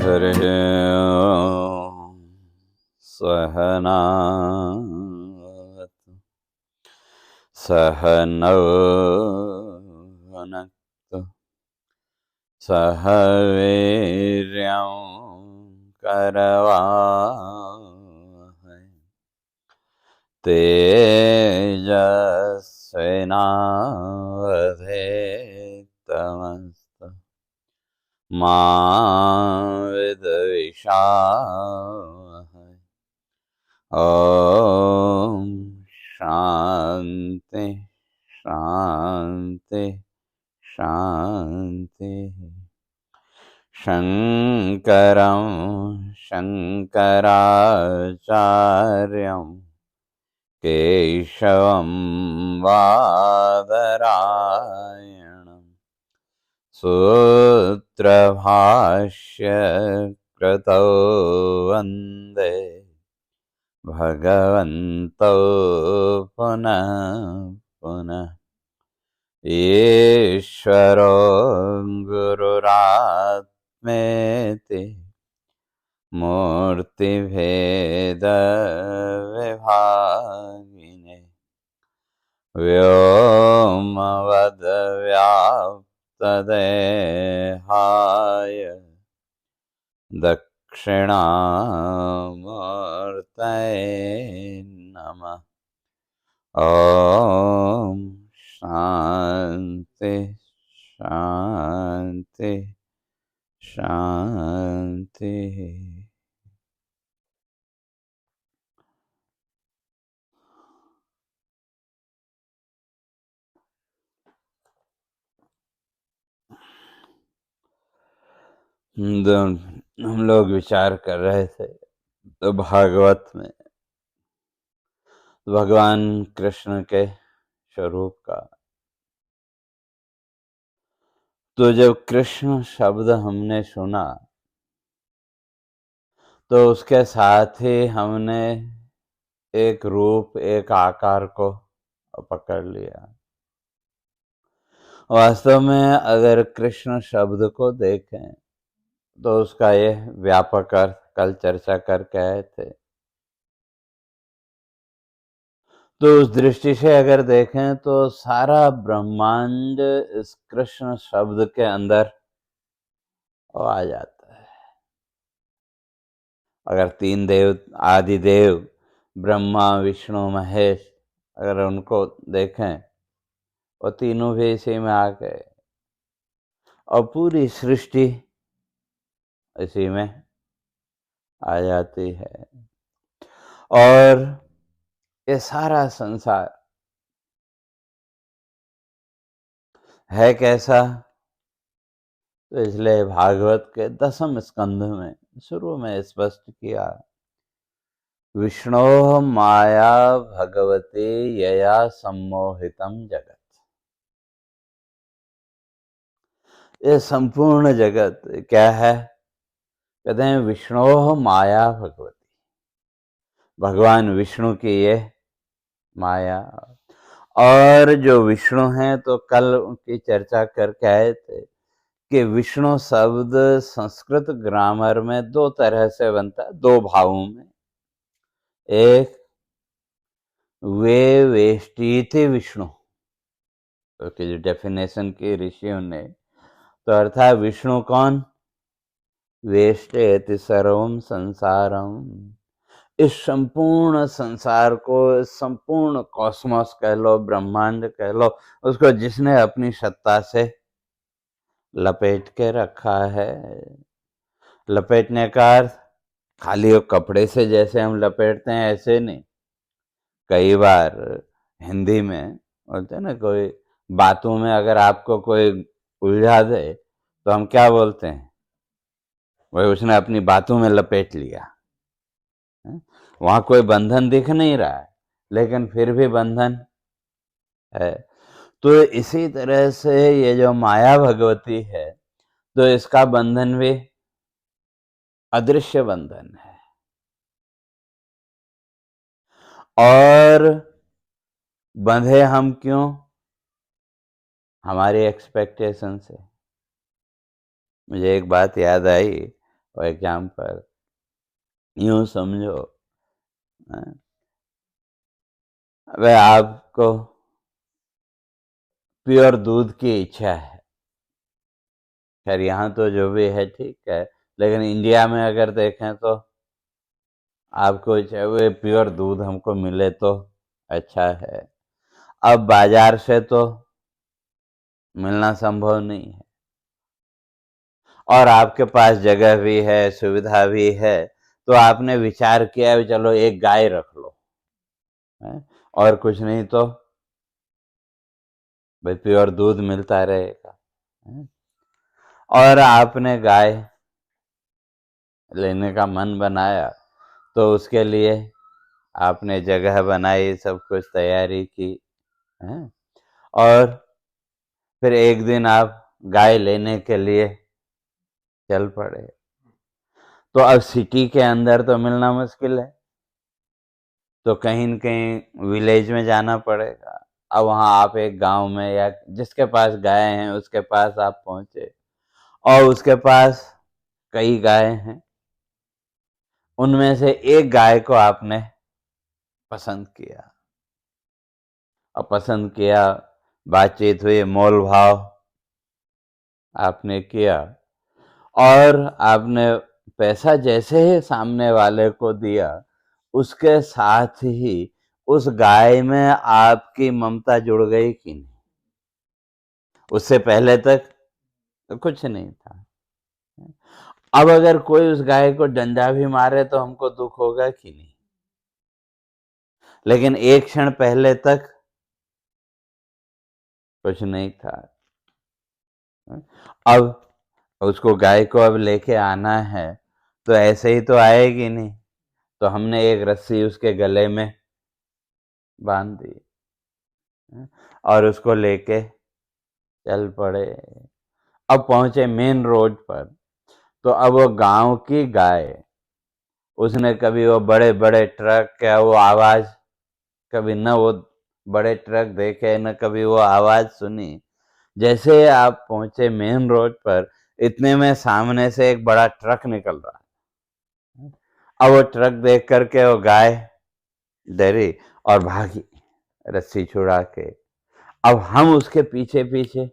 हरिः ॐ। सहनावतु सहनौ भुनक्तु सह वीर्यं करवावहै तेजस्विनावधीतमस्तु मा विद्विषावहै। ॐ शान्ति शान्ति शान्ति। शङ्करं शङ्कराचार्यं केशवं बादरायणं सूत्रभाष्य कृतौ वन्दे भगवन्तौ पुनः पुनः। ईश्वरो गुरुरात्मेति मूर्तिभेदविभागिने व्योमवद्व्याप्तदेहाय दक्षिणामूर्तये नमः। ॐ शान्ति शान्ति शान्ति। हम लोग विचार कर रहे थे तो भागवत में भगवान कृष्ण के स्वरूप का, तो जब कृष्ण शब्द हमने सुना तो उसके साथ ही हमने एक रूप एक आकार को पकड़ लिया। वास्तव में अगर कृष्ण शब्द को देखें तो उसका यह व्यापक अर्थ कल चर्चा करके आए थे। तो उस दृष्टि से अगर देखें तो सारा ब्रह्मांड इस कृष्ण शब्द के अंदर आ जाता है। अगर तीन देव आदि देव ब्रह्मा विष्णु महेश अगर उनको देखें वो तीनों भी इसी में आ गए और पूरी सृष्टि इसी में आ जाती है। और ये सारा संसार है कैसा, तो इसलिए भागवत के 10वें स्कंध में शुरू में स्पष्ट किया, विष्णो माया भगवते यया सम्मोहितम जगत। ये संपूर्ण जगत क्या है? कहते हैं विष्णो माया भगवती, भगवान विष्णु की ये माया। और जो विष्णु हैं तो कल उनकी चर्चा करके आए थे कि विष्णु शब्द संस्कृत ग्रामर में दो तरह से बनता है, दो भावों में। एक वे वेष्टिति विष्णु, तो की जो डेफिनेशन की ऋषियों ने, तो अर्थात विष्णु कौन? वेष्टेति सर्वम संसारम, इस संपूर्ण संसार को, इस संपूर्ण कॉस्मोस कह लो, ब्रह्मांड कह लो, उसको जिसने अपनी सत्ता से लपेट के रखा है। लपेटने का अर्थ खाली वो कपड़े से जैसे हम लपेटते हैं ऐसे नहीं। कई बार हिंदी में बोलते हैं ना, कोई बातों में अगर आपको कोई उलझा दे तो हम क्या बोलते हैं, वही उसने अपनी बातों में लपेट लिया। वहां कोई बंधन दिख नहीं रहा है लेकिन फिर भी बंधन है। तो इसी तरह से ये जो माया भगवती है तो इसका बंधन भी अदृश्य बंधन है। और बंधे हम क्यों? हमारी एक्सपेक्टेशन से। मुझे एक बात याद आई, फॉर एग्जाम्पल यूं समझो, वह आपको प्योर दूध की इच्छा है। खैर यहाँ तो जो भी है ठीक है, लेकिन इंडिया में अगर देखें तो आपको चाहे वो प्योर दूध हमको मिले तो अच्छा है। अब बाजार से तो मिलना संभव नहीं है, और आपके पास जगह भी है, सुविधा भी है, तो आपने विचार किया चलो एक गाय रख लो, है? और कुछ नहीं तो भाई प्योर दूध मिलता रहेगा, है? और आपने गाय लेने का मन बनाया तो उसके लिए आपने जगह बनाई, सब कुछ तैयारी की, है? और फिर एक दिन आप गाय लेने के लिए चल पड़े, तो अब सिटी के अंदर तो मिलना मुश्किल है, तो कहीं न कहीं विलेज में जाना पड़ेगा। अब वहाँ आप एक गांव में या जिसके पास गाय हैं उसके पास आप पहुंचे, और उसके पास कई गाय हैं, उनमें से एक गाय को आपने पसंद किया, और पसंद किया, बातचीत हुई, मोल भाव आपने किया, और आपने पैसा जैसे ही सामने वाले को दिया, उसके साथ ही उस गाय में आपकी ममता जुड़ गई कि नहीं? उससे पहले तक तो कुछ नहीं था। अब अगर कोई उस गाय को डंडा भी मारे तो हमको दुख होगा कि नहीं? लेकिन एक क्षण पहले तक कुछ नहीं था। अब उसको गाय को अब लेके आना है तो ऐसे ही तो आएगी नहीं, तो हमने एक रस्सी उसके गले में बांध दी और उसको लेके चल पड़े। अब पहुंचे मेन रोड पर, तो अब वो गांव की गाय, उसने कभी वो बड़े बड़े ट्रक का वो आवाज, कभी न वो बड़े ट्रक देखे, न कभी वो आवाज सुनी। जैसे आप पहुंचे मेन रोड पर, इतने में सामने से एक बड़ा ट्रक निकल रहा है। अब वो ट्रक देख करके वो गाय डरी और भागी रस्सी छुड़ा के। अब हम उसके पीछे पीछे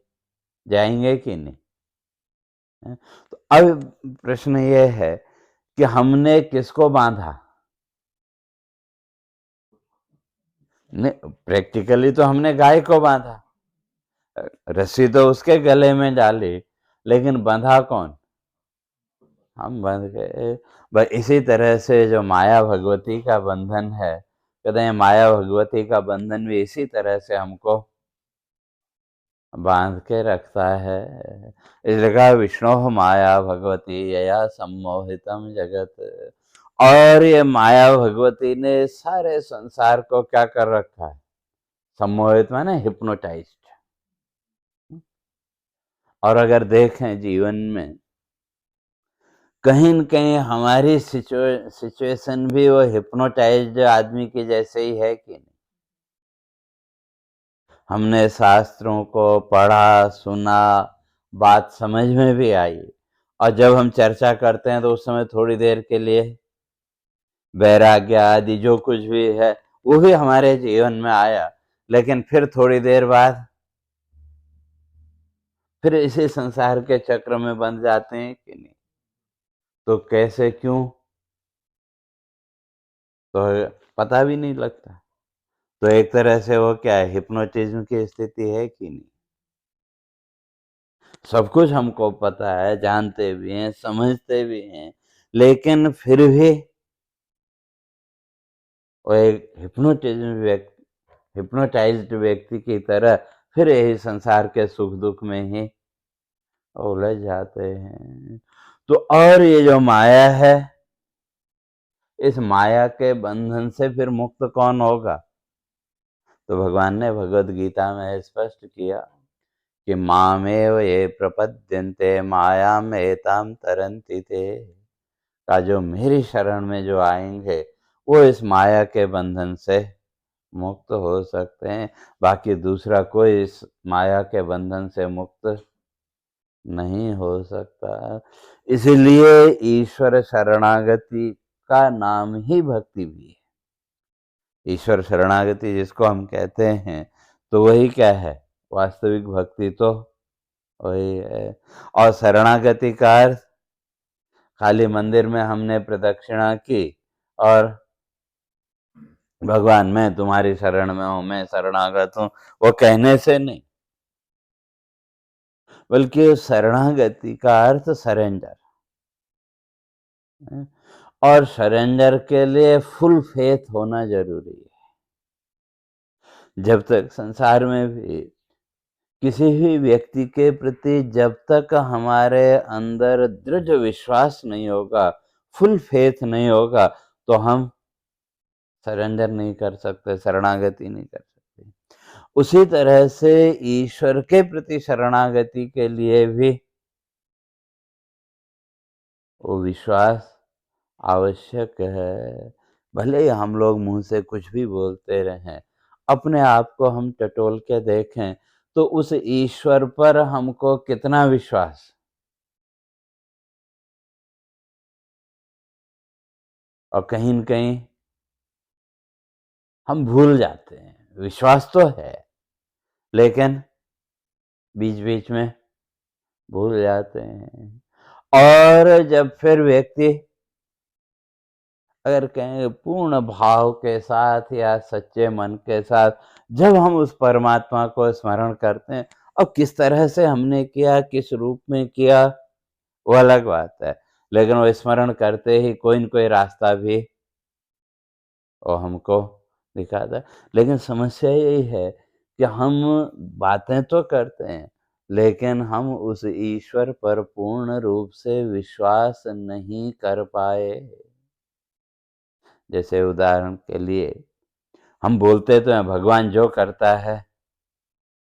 जाएंगे कि नहीं? तो अब प्रश्न ये है कि हमने किसको बांधा? प्रैक्टिकली तो हमने गाय को बांधा, रस्सी तो उसके गले में डाली, लेकिन बंधा कौन? हम बंध गए। बस इसी तरह से जो माया भगवती का बंधन है, कहते हैं माया भगवती का बंधन भी इसी तरह से हमको बांध के रखता है। इस जगह विष्णु माया भगवती यया सम्मोहितम जगत। और ये माया भगवती ने सारे संसार को क्या कर रखा है? सम्मोहित माने हिप्नोटाइज्ड। और अगर देखें जीवन में कहीं न कहीं हमारी सिचुएशन भी वो हिप्नोटाइज्ड आदमी के जैसे ही है कि नहीं? हमने शास्त्रों को पढ़ा, सुना, बात समझ में भी आई, और जब हम चर्चा करते हैं तो उस समय थोड़ी देर के लिए वैराग्य आदि जो कुछ भी है वो भी हमारे जीवन में आया, लेकिन फिर थोड़ी देर बाद फिर इसी संसार के चक्र में बंध जाते हैं कि नहीं? तो कैसे, क्यों, तो पता भी नहीं लगता। तो एक तरह से वो क्या है, हिप्नोटिज्म की स्थिति है कि नहीं? सब कुछ हमको पता है, जानते भी हैं, समझते भी हैं, लेकिन फिर भी वो एक हिप्नोटाइज्ड व्यक्ति की तरह फिर यही संसार के सुख दुख में ही उलझ जाते हैं। तो और ये जो माया है, इस माया के बंधन से फिर मुक्त कौन होगा? तो भगवान ने भगवद गीता में स्पष्ट किया कि मामेव ये प्रपद्यन्ते मायाम एताम तरन्ति ते, का जो मेरी शरण में जो आएंगे वो इस माया के बंधन से मुक्त हो सकते हैं, बाकी दूसरा कोई इस माया के बंधन से मुक्त नहीं हो सकता। इसीलिए ईश्वर शरणागति का नाम ही भक्ति भी है। ईश्वर शरणागति जिसको हम कहते हैं, तो वही क्या है? वास्तविक भक्ति तो वही है। और शरणागति का अर्थ खाली मंदिर में हमने प्रदक्षिणा की और भगवान मैं तुम्हारी शरण में हूं, मैं शरणागत हूं, वो कहने से नहीं, बल्कि शरणागति का अर्थ सरेंडर है। और सरेंडर के लिए फुल फेथ होना जरूरी है। जब तक संसार में भी किसी भी व्यक्ति के प्रति जब तक हमारे अंदर दृढ़ विश्वास नहीं होगा, फुल फेथ नहीं होगा, तो हम सरेंडर नहीं कर सकते, शरणागति नहीं कर सकते। उसी तरह से ईश्वर के प्रति शरणागति के लिए भी वो विश्वास आवश्यक है। भले ही हम लोग मुंह से कुछ भी बोलते रहें, अपने आप को हम टटोल के देखें तो उस ईश्वर पर हमको कितना विश्वास, और कहीं न कहीं हम भूल जाते हैं। विश्वास तो है, लेकिन बीच-बीच में भूल जाते हैं। और जब फिर व्यक्ति अगर कहें पूर्ण भाव के साथ या सच्चे मन के साथ जब हम उस परमात्मा को स्मरण करते हैं, और किस तरह से हमने किया, किस रूप में किया, वो अलग बात है। लेकिन वो स्मरण करते ही कोई न कोई रास्ता भी वो हमको दिखाता है। लेकिन समस्या यही है कि हम बातें तो करते हैं, लेकिन हम उस ईश्वर पर पूर्ण रूप से विश्वास नहीं कर पाए। जैसे उदाहरण के लिए हम बोलते तो हैं भगवान जो करता है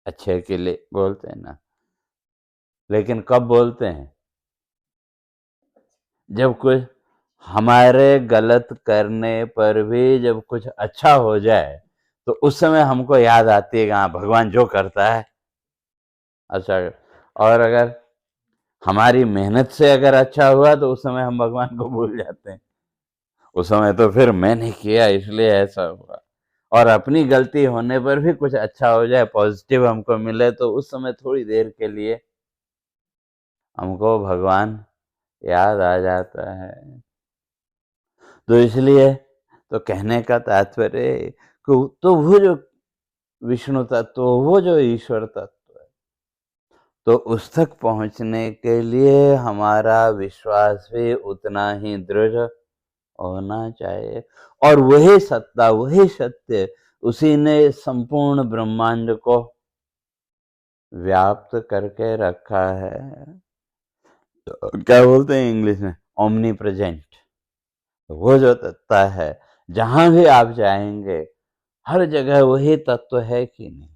अच्छे के लिए बोलते हैं ना, लेकिन कब बोलते हैं? जब कुछ हमारे गलत करने पर भी जब कुछ अच्छा हो जाए, तो उस समय हमको याद आती है कि हाँ भगवान जो करता है अच्छा। और अगर हमारी मेहनत से अगर अच्छा हुआ तो उस समय हम भगवान को भूल जाते हैं। उस समय तो फिर मैंने किया इसलिए ऐसा हुआ। और अपनी गलती होने पर भी कुछ अच्छा हो जाए, पॉजिटिव हमको मिले, तो उस समय थोड़ी देर के लिए हमको भगवान याद आ जाता है। तो इसलिए तो कहने का तात्पर्य कि तो वो जो विष्णु तत्व, वो जो ईश्वर तत्व है, तो उस तक पहुंचने के लिए हमारा विश्वास भी उतना ही दृढ़ होना चाहिए। और वही सत्ता, वही सत्य, उसी ने संपूर्ण ब्रह्मांड को व्याप्त करके रखा है। तो क्या बोलते हैं इंग्लिश में, ओमनी प्रेजेंट। वो जो तत्व है, जहां भी आप जाएंगे हर जगह वही तत्व है कि नहीं?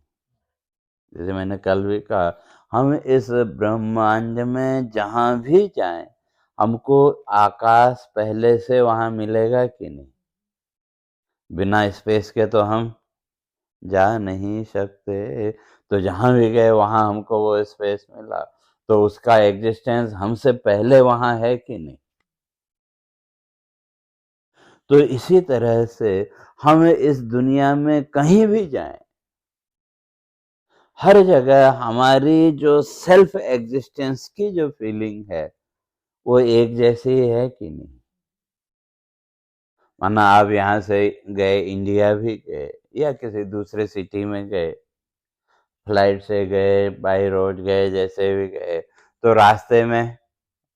जैसे मैंने कल भी कहा, हम इस ब्रह्मांड में जहां भी जाएं, हमको आकाश पहले से वहां मिलेगा कि नहीं? बिना स्पेस के तो हम जा नहीं सकते। तो जहां भी गए वहां हमको वो स्पेस मिला, तो उसका एग्जिस्टेंस हमसे पहले वहां है कि नहीं? तो इसी तरह से हम इस दुनिया में कहीं भी जाएं, हर जगह हमारी जो सेल्फ एग्जिस्टेंस की जो फीलिंग है, वो एक जैसी है कि नहीं? माना आप यहाँ से गए, इंडिया भी गए या किसी दूसरे सिटी में गए, फ्लाइट से गए, बाई रोड गए, जैसे भी गए, तो रास्ते में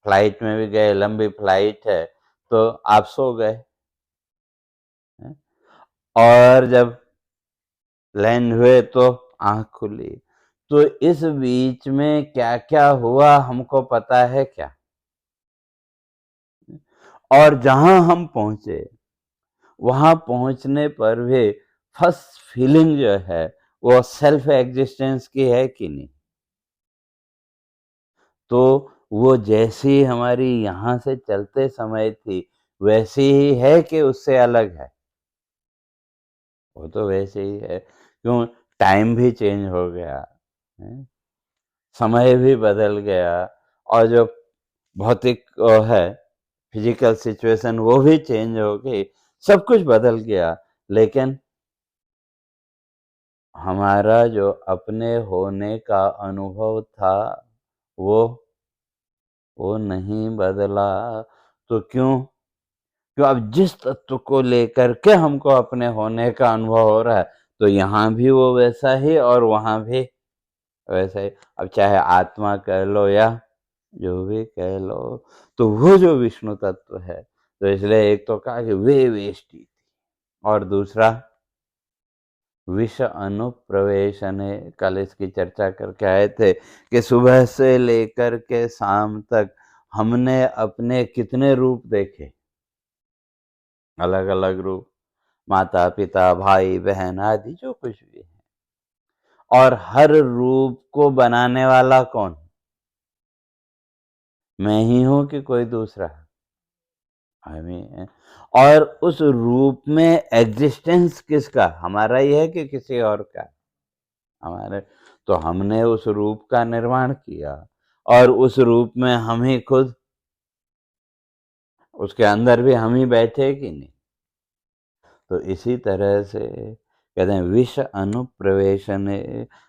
फ्लाइट में भी गए, लंबी फ्लाइट है, तो आप सो गए हैं? और जब लैंड हुए तो आंख खुली। तो इस बीच में क्या क्या हुआ हमको पता है क्या? और जहां हम पहुंचे, वहां पहुंचने पर भी फर्स्ट फीलिंग जो है वो सेल्फ एग्जिस्टेंस की है कि नहीं? तो वो जैसी हमारी यहाँ से चलते समय थी, वैसी ही है कि उससे अलग है? वो तो वैसे ही है। क्यों? टाइम भी चेंज हो गया है, समय भी बदल गया। और जो भौतिक है फिजिकल सिचुएशन वो भी चेंज हो गई, सब कुछ बदल गया, लेकिन हमारा जो अपने होने का अनुभव था वो वो नहीं बदला। तो क्यों? क्यों अब जिस तत्व को लेकर के हमको अपने होने का अनुभव हो रहा है, तो यहाँ भी वो वैसा ही और वहाँ भी वैसा ही। अब चाहे आत्मा कह लो या जो भी कह लो, तो वो जो विष्णु तत्व है, तो इसलिए एक तो कहा कि वे वेष्टि थी, और दूसरा विष अनुप्रवेशने। कल इसकी चर्चा करके आए थे कि सुबह से लेकर के शाम तक हमने अपने कितने रूप देखे, अलग अलग रूप, माता पिता भाई बहन आदि जो कुछ भी है, और हर रूप को बनाने वाला कौन? मैं ही हूं कि कोई दूसरा? हमें। और उस रूप में एग्जिस्टेंस किसका, हमारा ही है कि किसी और का? हमारे। तो हमने उस रूप का निर्माण किया, और उस रूप में हम ही खुद, उसके अंदर भी हम ही बैठे कि नहीं? तो इसी तरह से कहते हैं विष अनुप्रवेशन,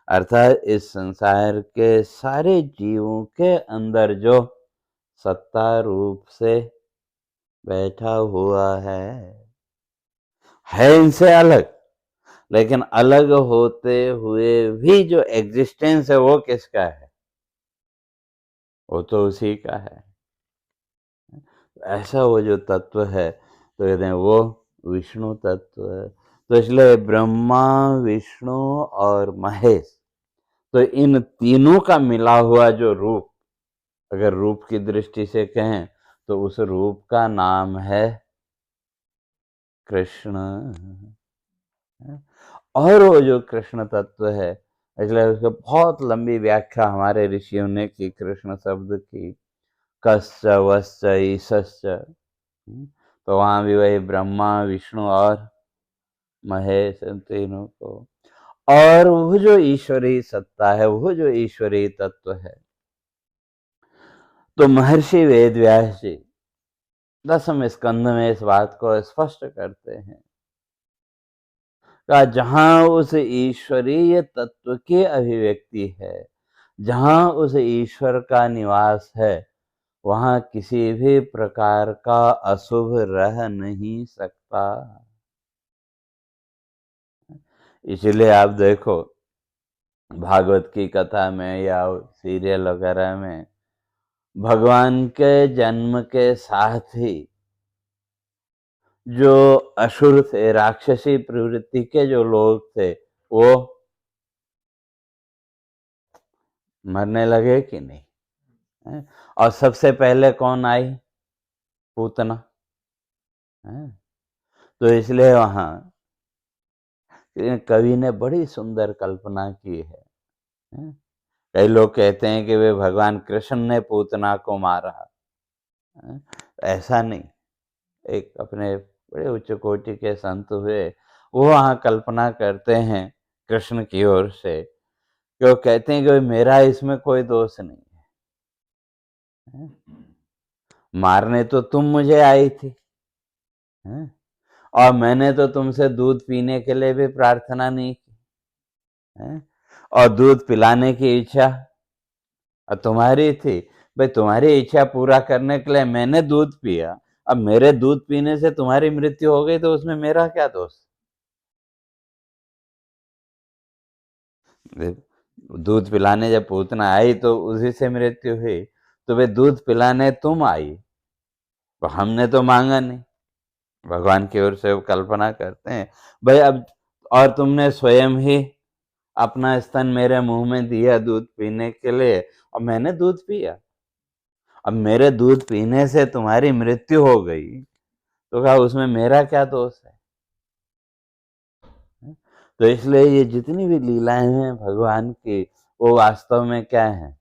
अर्थात इस संसार के सारे जीवों के अंदर जो सत्ता रूप से बैठा हुआ है इनसे अलग, लेकिन अलग होते हुए भी जो एग्जिस्टेंस है वो किसका है? वो तो उसी का है। ऐसा वो जो तत्व है, तो कहते हैं वो विष्णु तत्व है। तो इसलिए ब्रह्मा विष्णु और महेश, तो इन तीनों का मिला हुआ जो रूप, अगर रूप की दृष्टि से कहें तो उस रूप का नाम है कृष्ण। और वो जो कृष्ण तत्व है, इसलिए उसको बहुत लंबी व्याख्या हमारे ऋषियों ने की कृष्ण शब्द की, कश्च वश्च ईशश्च। तो वहां भी वही ब्रह्मा विष्णु और महेश, इन तीनों को, और वो जो ईश्वरीय सत्ता है, वो जो ईश्वरीय तत्व है। तो महर्षि वेदव्यास जी 10वें स्कंद में इस बात को स्पष्ट करते हैं कि जहां उस ईश्वरीय तत्व की अभिव्यक्ति है, जहां उस ईश्वर का निवास है, वहां किसी भी प्रकार का अशुभ रह नहीं सकता। इसलिए आप देखो भागवत की कथा में या सीरियल वगैरह में, भगवान के जन्म के साथ ही जो असुर थे, राक्षसी प्रवृत्ति के जो लोग थे, वो मरने लगे कि नहीं? हैं? और सबसे पहले कौन आई? पूतना। हैं? तो इसलिए वहां कवि ने बड़ी सुंदर कल्पना की है। हैं? कई लोग कहते हैं कि वे भगवान कृष्ण ने पूतना को मारा। हैं? ऐसा नहीं। एक अपने बड़े उच्च कोटि के संत हुए, वो वहां कल्पना करते हैं कृष्ण की ओर से, कि वो कहते हैं कि मेरा इसमें कोई दोष नहीं है। मारने तो तुम मुझे आई थी, हैं? और मैंने तो तुमसे दूध पीने के लिए भी प्रार्थना नहीं की, हैं? और दूध पिलाने की इच्छा तुम्हारी थी। भाई तुम्हारी इच्छा पूरा करने के लिए मैंने दूध पिया, अब मेरे दूध पीने से तुम्हारी मृत्यु हो गई, तो उसमें मेरा क्या दोष? दूध पिलाने जब पूतना आई तो उसी से मृत्यु हुई, तो वे दूध पिलाने तुम आई, तो हमने तो मांगा नहीं। भगवान की ओर से वो कल्पना करते हैं, भाई अब, और तुमने स्वयं ही अपना स्तन मेरे मुंह में दिया दूध पीने के लिए, और मैंने दूध पिया। अब मेरे दूध पीने से तुम्हारी मृत्यु हो गई, तो कहा उसमें मेरा क्या दोष है? तो इसलिए ये जितनी भी लीलाएं हैं भगवान की, वो वास्तव में क्या है?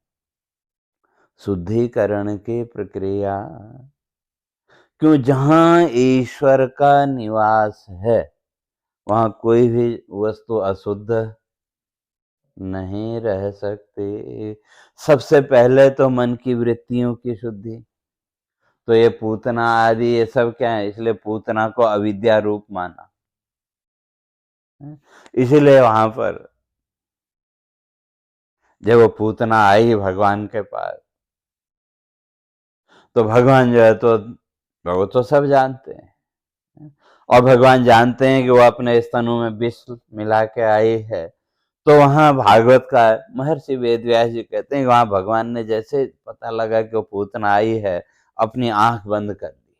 शुद्धिकरण की प्रक्रिया। क्यों? जहां ईश्वर का निवास है, वहां कोई भी वस्तु अशुद्ध नहीं रह सकती। सबसे पहले तो मन की वृत्तियों की शुद्धि। तो ये पूतना आदि ये सब क्या है, इसलिए पूतना को अविद्या रूप माना है। इसीलिए वहां पर जब वो पूतना आई भगवान के पास, तो भगवान जो है तो वो तो सब जानते हैं, और भगवान जानते हैं कि वो अपने स्तनों में विष मिला के आई है। तो वहां भागवत का महर्षि वेद व्यास जी कहते हैं कि वहां भगवान ने जैसे पता लगा कि वो पूतना आई है, अपनी आंख बंद कर दी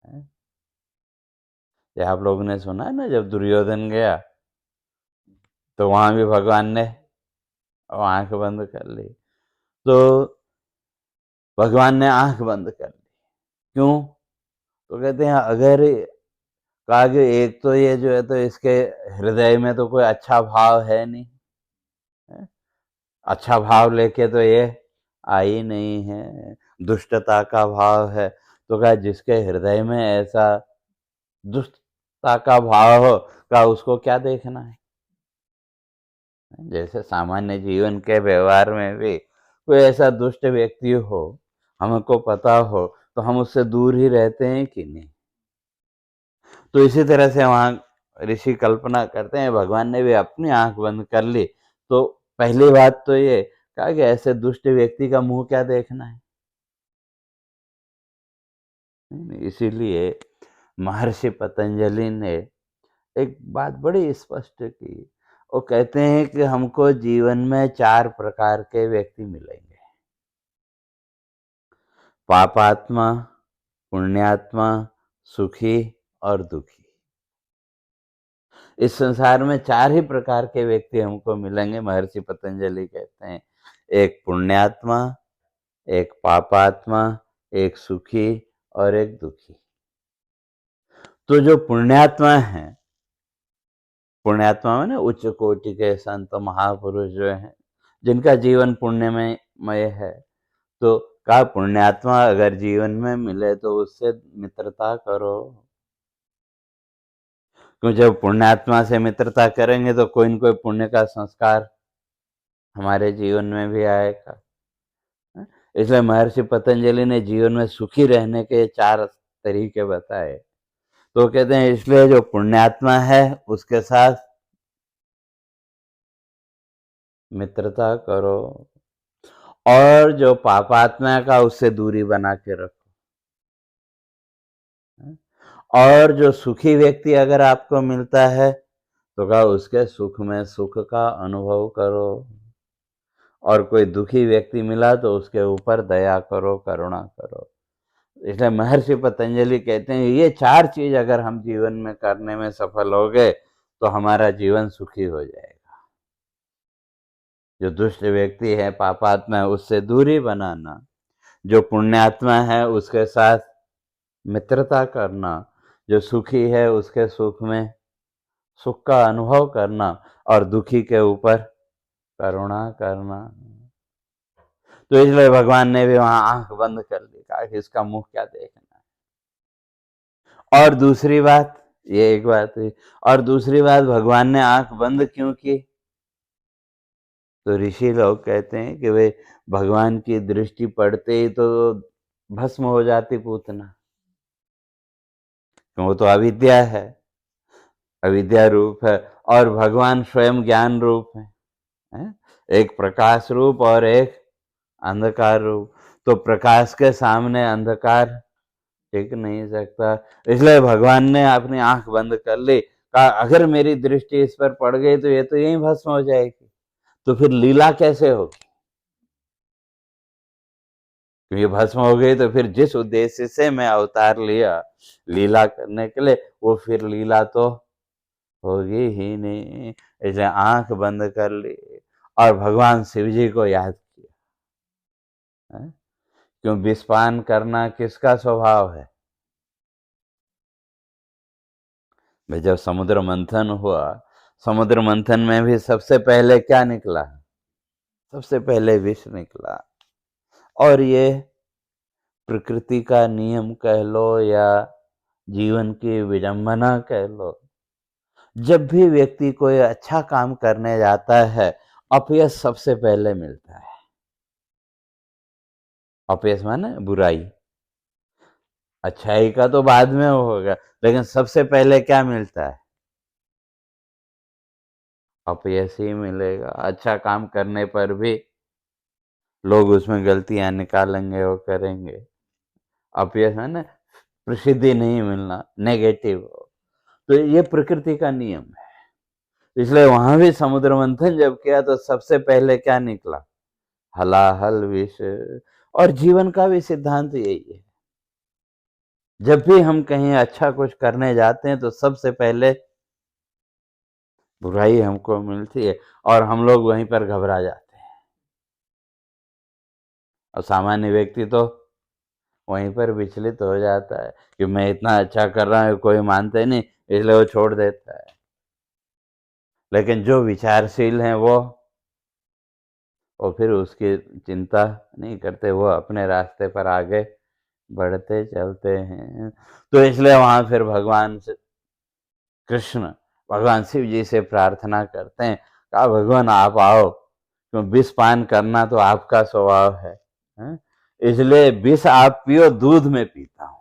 है। ये आप लोगों ने सुना है ना, जब दुर्योधन गया तो वहां भी भगवान ने आंख बंद कर ली। तो भगवान ने आंख बंद कर ली, क्यों? तो कहते हैं अगर कहा कि एक तो ये जो है तो इसके हृदय में तो कोई अच्छा भाव है नहीं है? अच्छा भाव लेके तो ये आई नहीं है, दुष्टता का भाव है। तो कहा जिसके हृदय में ऐसा दुष्टता का भाव हो, का उसको क्या देखना है। जैसे सामान्य जीवन के व्यवहार में भी कोई ऐसा दुष्ट व्यक्ति हो, हमको पता हो, तो हम उससे दूर ही रहते हैं कि नहीं। तो इसी तरह से वहां ऋषि कल्पना करते हैं भगवान ने भी अपनी आंख बंद कर ली। तो पहली बात तो ये कहा कि ऐसे दुष्ट व्यक्ति का मुंह क्या देखना है। इसीलिए महर्षि पतंजलि ने एक बात बड़ी स्पष्ट की। वो कहते हैं कि हमको जीवन में 4 प्रकार के व्यक्ति मिलेंगे, पापात्मा, पुण्यात्मा, सुखी और दुखी। इस संसार में 4 ही प्रकार के व्यक्ति हमको मिलेंगे, महर्षि पतंजलि कहते हैं। एक पुण्यात्मा, एक पापात्मा, एक सुखी और एक दुखी। तो जो पुण्यात्मा है, पुण्यात्मा में उच्च कोटि के संत महापुरुष जो हैं, जिनका जीवन पुण्यमय है, तो कहा पुण्यात्मा अगर जीवन में मिले तो उससे मित्रता करो। क्यों, जब पुण्यात्मा से मित्रता करेंगे तो कोई न कोई पुण्य का संस्कार हमारे जीवन में भी आएगा। इसलिए महर्षि पतंजलि ने जीवन में सुखी रहने के 4 तरीके बताए। तो कहते हैं इसलिए जो पुण्यात्मा है उसके साथ मित्रता करो, और जो पापात्मा का उससे दूरी बना के रखो। और जो सुखी व्यक्ति अगर आपको मिलता है तो कहा उसके सुख में सुख का अनुभव करो, और कोई दुखी व्यक्ति मिला तो उसके ऊपर दया करो, करुणा करो। इसलिए महर्षि पतंजलि कहते हैं ये 4 चीज अगर हम जीवन में करने में सफल हो गए तो हमारा जीवन सुखी हो जाएगा। जो दुष्ट व्यक्ति है, पापात्मा है, उससे दूरी बनाना, जो पुण्यात्मा है उसके साथ मित्रता करना, जो सुखी है उसके सुख में सुख का अनुभव करना, और दुखी के ऊपर करुणा करना। तो इसलिए भगवान ने भी वहां आंख बंद कर ली, कहा कि इसका मुंह क्या देखना है। और दूसरी बात, ये एक बात हुई, और दूसरी बात भगवान ने आंख बंद क्यों की? तो ऋषि लोग कहते हैं कि वे भगवान की दृष्टि पड़ते ही तो भस्म हो जाती पूतना, वो तो अविद्या है, अविद्या रूप है, और भगवान स्वयं ज्ञान रूप है? एक प्रकाश रूप और एक अंधकार रूप। तो प्रकाश के सामने अंधकार टिक नहीं सकता। इसलिए भगवान ने अपनी आंख बंद कर ली, कहा अगर मेरी दृष्टि इस पर पड़ गई तो ये तो यहीं भस्म हो जाएगी, तो फिर लीला कैसे होगी? क्योंकि भस्म हो गई तो फिर जिस उद्देश्य से मैं अवतार लिया लीला करने के लिए, वो फिर लीला तो होगी ही नहीं। इसलिए आंख बंद कर ली और भगवान शिव जी को याद किया है? क्यों, विषपान करना किसका स्वभाव है? भाई जब समुद्र मंथन हुआ, समुद्र मंथन में भी सबसे पहले क्या निकला? सबसे पहले विष निकला। और ये प्रकृति का नियम कह लो या जीवन की विडंबना कह लो, जब भी व्यक्ति कोई अच्छा काम करने जाता है, अपयश सबसे पहले मिलता है। अपयश माने बुराई। अच्छाई का तो बाद में होगा, लेकिन सबसे पहले क्या मिलता है? अपयश ही मिलेगा। अच्छा काम करने पर भी लोग उसमें गलतियां निकालेंगे और करेंगे। अपयश है ना, प्रसिद्धि नहीं मिलना, नेगेटिव। तो ये प्रकृति का नियम है। इसलिए वहां भी समुद्र मंथन जब किया तो सबसे पहले क्या निकला? हलाहल विष। और जीवन का भी सिद्धांत यही है। जब भी हम कहीं अच्छा कुछ करने जाते हैं तो सबसे पहले बुराई हमको मिलती है और हम लोग वहीं पर घबरा जाते हैं। और सामान्य व्यक्ति तो वहीं पर विचलित हो जाता है कि मैं इतना अच्छा कर रहा हूँ, कोई मानता ही नहीं, इसलिए वो छोड़ देता है। लेकिन जो विचारशील हैं वो फिर उसकी चिंता नहीं करते, वो अपने रास्ते पर आगे बढ़ते चलते हैं। तो इसलिए वहां फिर भगवान से कृष्ण भगवान शिव जी से प्रार्थना करते हैं, कहा भगवान आप आओ, क्यों विष पान करना तो आपका स्वभाव है, हैं? इसलिए विष आप पियो, दूध में पीता हूं।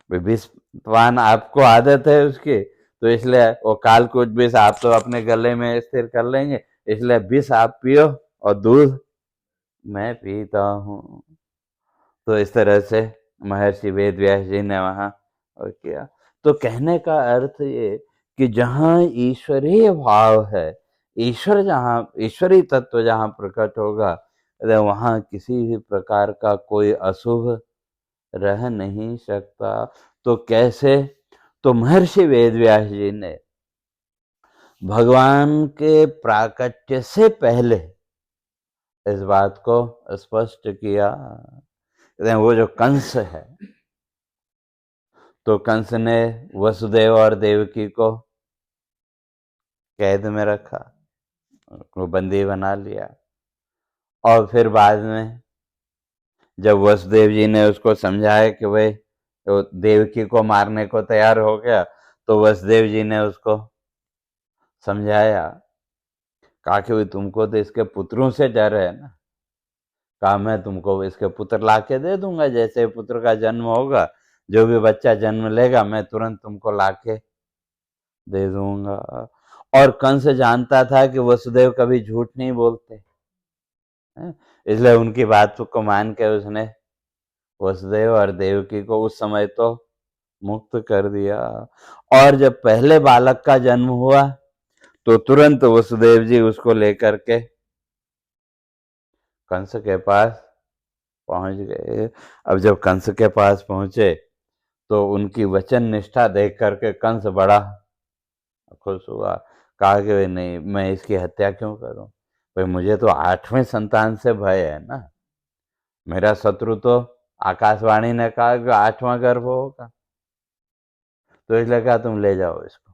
विष पान आपको आदत है उसकी, तो इसलिए वो कालकूट विष आप तो अपने गले में स्थिर कर लेंगे, इसलिए विष आप पियो और दूध मैं पीता हूँ। तो इस तरह से महर्षि वेद व्यास जी ने वहां और किया। तो कहने का अर्थ ये कि जहां ईश्वरीय भाव है, ईश्वर जहां, ईश्वरीय तत्व जहां प्रकट होगा, वहां किसी भी प्रकार का कोई अशुभ रह नहीं सकता। तो कैसे? तो महर्षि वेद व्यास जी ने भगवान के प्राकट्य से पहले इस बात को स्पष्ट किया। वो जो कंस है, तो कंस ने वसुदेव और देवकी को कैद में रखा, उनको बंदी बना लिया। और फिर बाद में जब वसुदेव जी ने उसको समझाया कि भाई तो देवकी को मारने को तैयार हो गया, तो वसुदेव जी ने उसको समझाया, कहा कि भाई तुमको तो इसके पुत्रों से डर है ना, कहा मैं तुमको इसके पुत्र लाके दे दूंगा, जैसे पुत्र का जन्म होगा, जो भी बच्चा जन्म लेगा मैं तुरंत तुमको लाके दे दूंगा। और कंस जानता था कि वसुदेव कभी झूठ नहीं बोलते, इसलिए उनकी बात को मान के उसने वसुदेव और देवकी को उस समय तो मुक्त कर दिया। और जब पहले बालक का जन्म हुआ तो तुरंत वसुदेव जी उसको लेकर के कंस के पास पहुंच गए। अब जब कंस के पास पहुंचे तो उनकी वचन निष्ठा देख करके कंस बड़ा खुश हुआ, कहा कि भाई नहीं, मैं इसकी हत्या क्यों करूं, भाई मुझे तो 8वें संतान से भय है ना, मेरा शत्रु तो आकाशवाणी ने कहा कि 8वां गर्भ होगा, तो इसलिए कहा तुम ले जाओ इसको।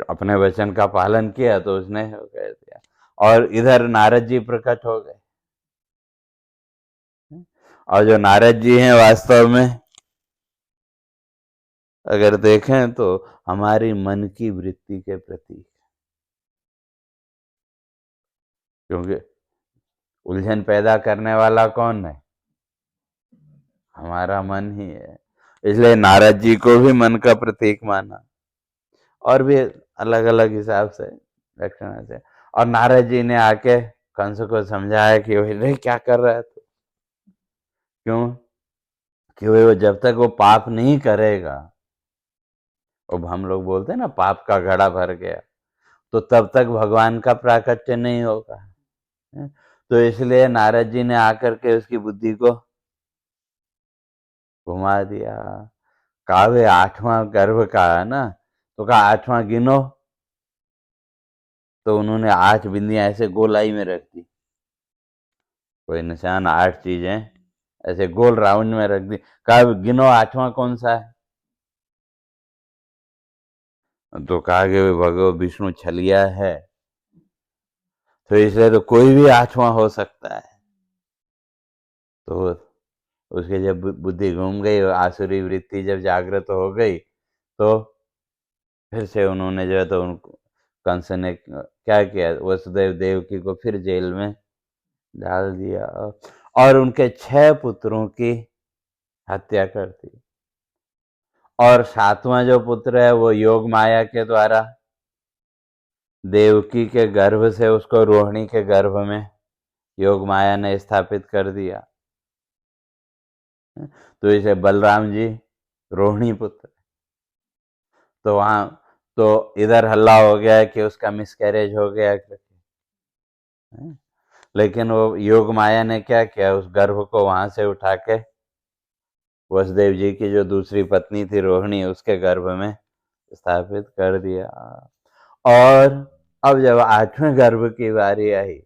अपने वचन का पालन किया तो उसने कह दिया। और इधर नारद जी प्रकट हो गए, और जो नारद जी हैं वास्तव में अगर देखें तो हमारी मन की वृत्ति के प्रतीक, क्योंकि उलझन पैदा करने वाला कौन है? हमारा मन ही है। इसलिए नारद जी को भी मन का प्रतीक माना, और भी अलग अलग हिसाब से लक्षण से। और नारद जी ने आके कंस को समझाया कि भाई क्या कर रहा है तू, क्यों कि वो जब तक वो पाप नहीं करेगा, अब हम लोग बोलते हैं ना पाप का घड़ा भर गया, तो तब तक भगवान का प्राकट्य नहीं होगा। तो इसलिए नारद जी ने आकर के उसकी बुद्धि को घुमा दिया। कहा वे 8वां गर्भ का है ना, तो कहा 8वां गिनो, तो उन्होंने 8 बिंदियां ऐसे गोलाई में रख दी, कोई निशान, 8 चीजें ऐसे गोल राउंड में रख दी, कहा गिनो 8वां कौन सा है, तो कहा कि भगवान विष्णु छलिया है, तो इसलिए तो कोई भी 8वां हो सकता है। तो उसकी जब बुद्धि घूम गई, आसुरी वृत्ति जब जागृत हो गई, तो फिर से उन्होंने जो है तो उनको कंस ने क्या किया, वसुदेव देवकी को फिर जेल में डाल दिया और उनके 6 पुत्रों की हत्या कर दी। और 7वां जो पुत्र है वो योग माया के द्वारा देवकी के गर्भ से उसको रोहिणी के गर्भ में योग माया ने स्थापित कर दिया। तो इसे बलराम जी रोहिणी पुत्र। तो वहां तो इधर हल्ला हो गया कि उसका मिसकैरेज हो गया, लेकिन वो योग माया ने क्या किया, उस गर्भ को वहां से उठा के वसुदेव जी की जो दूसरी पत्नी थी रोहिणी, उसके गर्भ में स्थापित कर दिया। और अब जब 8वें गर्भ की बारी आई,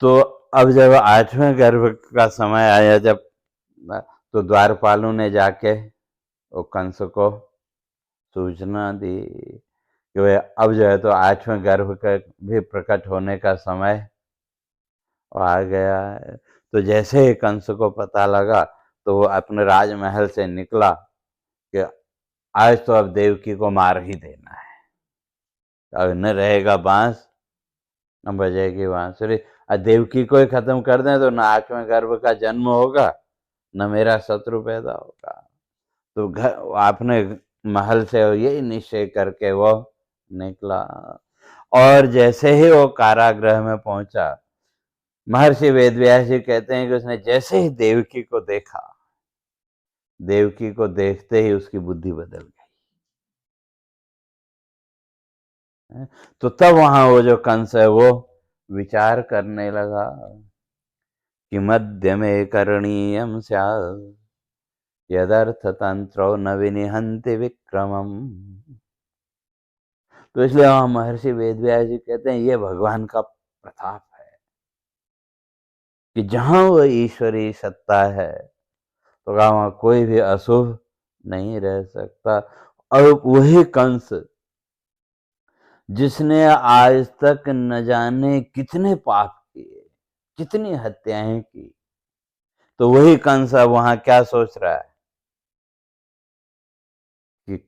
तो अब जब 8वें गर्भ का समय आया, जब तो द्वारपालों ने जाके वो कंस को सूचना दी कि वे अब जो है तो 8वें गर्भ का भी प्रकट होने का समय आ गया है। तो जैसे ही कंस को पता लगा तो वो अपने राजमहल से निकला कि आज तो अब देवकी को मार ही देना है, अब न रहेगा बांस न बजेगी बांसुरी। देवकी को ही खत्म कर दें तो न 8वें गर्भ का जन्म होगा न मेरा शत्रु पैदा होगा। तो घर आपने महल से यही निश्चय करके वो निकला। और जैसे ही वो कारागृह में पहुंचा, महर्षि वेदव्यास जी कहते हैं कि उसने जैसे ही देवकी को देखा, देवकी को देखते ही उसकी बुद्धि बदल गई। तो तब वहां वो जो कंस है वो विचार करने लगा कि मध्य में करणीयम स्यात् यदर्थ तंत्रो न विनिहन्ति विक्रमम। तो इसलिए वहां महर्षि वेदव्यास जी कहते हैं ये भगवान का प्रताप है कि जहां वो ईश्वरी सत्ता है तो वहां कोई भी अशुभ नहीं रह सकता। और वही कंस जिसने आज तक न जाने कितने पाप किए, कितनी हत्याएं की, तो वही कंस अब वहां क्या सोच रहा है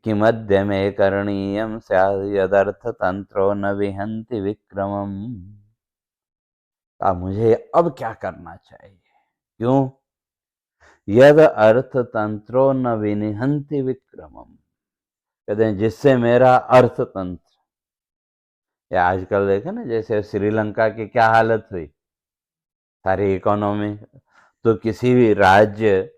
कि मध्य में करणीयम स्यात् यदर्थ तंत्रो न विहन्ति विक्रमम। मुझे अब क्या करना चाहिए? क्यों? यद अर्थ तंत्रो न विनिहन्ति विक्रमम, कहते हैं जिससे मेरा अर्थतंत्र, या आजकल देखे ना जैसे श्रीलंका की क्या हालत हुई, सारी इकोनॉमी। तो किसी भी राज्य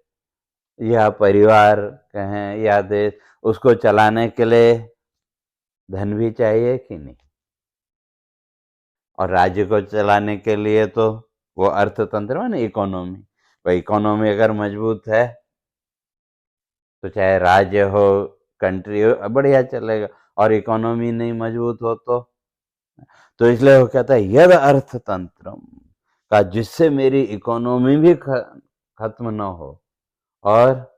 या परिवार कहें या देश, उसको चलाने के लिए धन भी चाहिए कि नहीं, और राज्य को चलाने के लिए तो वो अर्थतंत्र है ना, इकोनॉमी। भाई इकोनॉमी अगर मजबूत है तो चाहे राज्य हो कंट्री हो बढ़िया चलेगा, और इकोनॉमी नहीं मजबूत हो तो इसलिए वो कहता है यद अर्थतंत्रम का, जिससे मेरी इकोनॉमी भी खत्म न हो और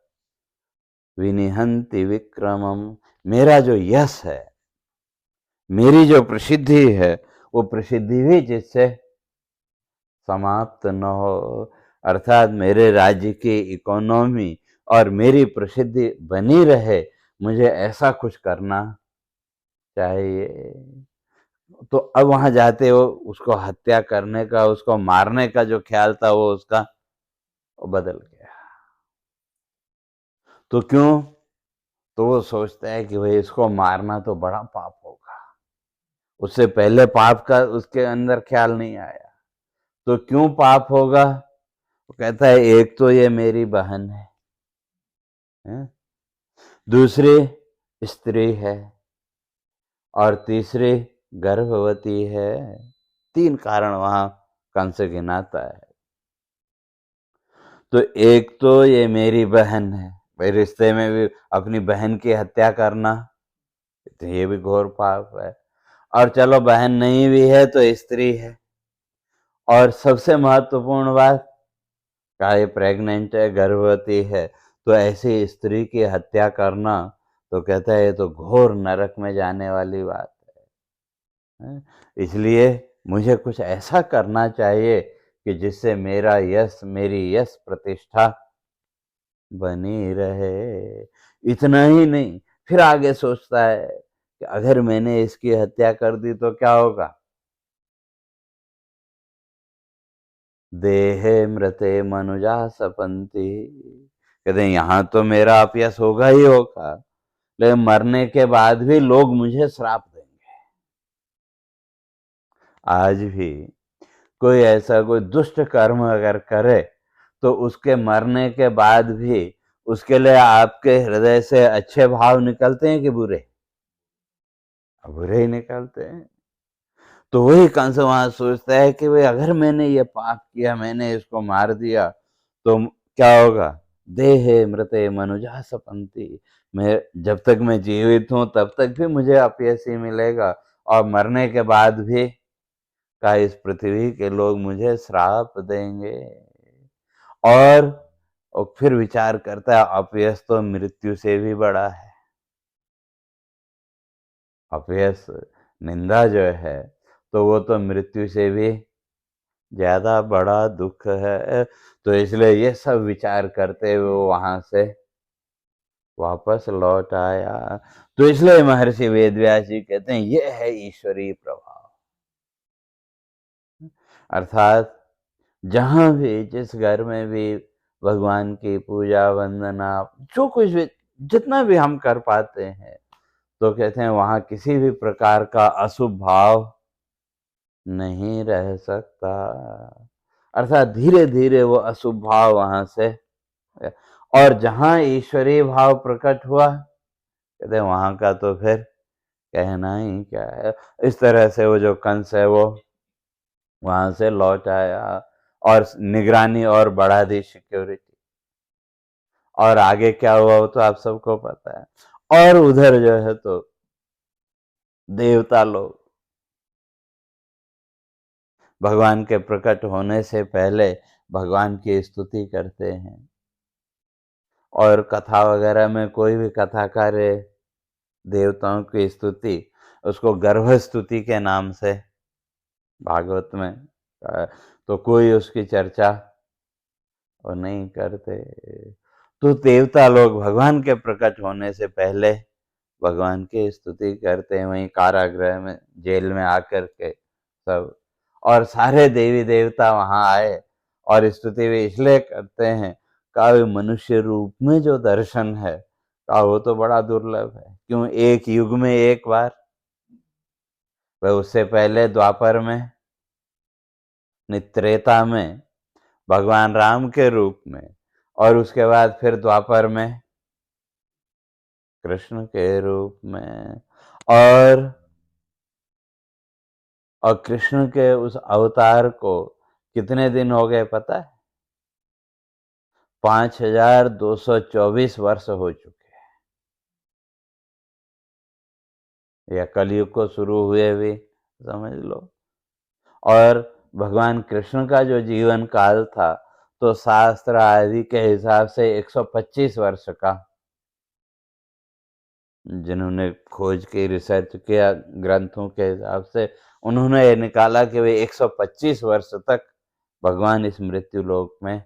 विनिहन्ति विक्रमम, मेरा जो यश है, मेरी जो प्रसिद्धि है, वो प्रसिद्धि भी जिससे समाप्त न हो, अर्थात मेरे राज्य की इकोनॉमी और मेरी प्रसिद्धि बनी रहे, मुझे ऐसा कुछ करना चाहिए। तो अब वहां जाते हो उसको हत्या करने का, उसको मारने का जो ख्याल था वो उसका वो बदल गया। तो क्यों? तो वो सोचता है कि भाई इसको मारना तो बड़ा पाप होगा, उससे पहले पाप का उसके अंदर ख्याल नहीं आया। तो क्यों पाप होगा? वो कहता है एक तो ये मेरी बहन है? दूसरी स्त्री है, और तीसरी गर्भवती है। 3 कारण वहां कंस गिनाता है। तो एक तो ये मेरी बहन है, भाई रिश्ते में भी अपनी बहन की हत्या करना तो ये भी घोर पाप है। और चलो बहन नहीं भी है तो स्त्री है, और सबसे महत्वपूर्ण बात का ये प्रेग्नेंट है, गर्भवती है, तो ऐसी स्त्री की हत्या करना तो कहता है ये तो घोर नरक में जाने वाली बात है। इसलिए मुझे कुछ ऐसा करना चाहिए कि जिससे मेरा यश, मेरी यश प्रतिष्ठा बनी रहे। इतना ही नहीं, फिर आगे सोचता है कि अगर मैंने इसकी हत्या कर दी तो क्या होगा। देहे मृते मनुजा सपंती, कहते हैं यहाँ तो मेरा अपयश होगा ही होगा, लेकिन मरने के बाद भी लोग मुझे श्राप देंगे। आज भी कोई ऐसा कोई दुष्ट कर्म अगर करे तो उसके मरने के बाद भी उसके लिए आपके हृदय से अच्छे भाव निकलते हैं कि बुरे? बुरे ही निकलते हैं। तो वही कंस वहां सोचता है कि भाई अगर मैंने ये पाप किया, मैंने इसको मार दिया तो क्या होगा। देहे मृते मनुजा सपंती, मैं जब तक मैं जीवित हूं तब तक भी मुझे अपयश ही मिलेगा, और मरने के बाद भी का इस पृथ्वी के लोग मुझे श्राप देंगे। और फिर विचार करता है अपयश तो मृत्यु से भी बड़ा है। अपयश, निंदा जो है तो वो तो मृत्यु से भी ज्यादा बड़ा दुख है। तो इसलिए ये सब विचार करते हुए वो वहां से वापस लौट आया। तो इसलिए महर्षि वेदव्यास जी कहते हैं ये है ईश्वरीय प्रभाव। अर्थात जहां भी, जिस घर में भी भगवान की पूजा वंदना जो कुछ भी, जितना भी हम कर पाते हैं, तो कहते हैं वहां किसी भी प्रकार का अशुभ भाव नहीं रह सकता। अर्थात धीरे धीरे वो अशुभ भाव वहां से, और जहां ईश्वरीय भाव प्रकट हुआ, कहते हैं वहां का तो फिर कहना ही क्या है। इस तरह से वो जो कंस है वो वहां से लौट आया और निगरानी और बढ़ा दी, सिक्योरिटी। और आगे क्या हुआ वो तो आप सबको पता है। और उधर जो है तो देवता लोग भगवान के प्रकट होने से पहले भगवान की स्तुति करते हैं। और कथा वगैरह में कोई भी कथा करे देवताओं की स्तुति, उसको गर्भ स्तुति के नाम से भागवत में, तो कोई उसकी चर्चा वो नहीं करते। तो देवता लोग भगवान के प्रकट होने से पहले भगवान की स्तुति करते हैं, वहीं कारागृह में, जेल में आकर के सब। और सारे देवी देवता वहां आए और स्तुति भी इसलिए करते हैं का मनुष्य रूप में जो दर्शन है का वो तो बड़ा दुर्लभ है। क्यों, एक युग में एक बार, वह उससे पहले द्वापर में, त्रेता में भगवान राम के रूप में, और उसके बाद फिर द्वापर में कृष्ण के रूप में। और कृष्ण के उस अवतार को कितने दिन हो गए पता है? 5224 वर्ष हो चुके हैं, या कलयुग को शुरू हुए भी समझ लो। और भगवान कृष्ण का जो जीवन काल था तो शास्त्र आदि के हिसाब से 125 वर्ष का, जिन्होंने खोज की, रिसर्च किया ग्रंथों के हिसाब से, उन्होंने ये निकाला कि वे 125 वर्ष तक भगवान इस मृत्यु लोक में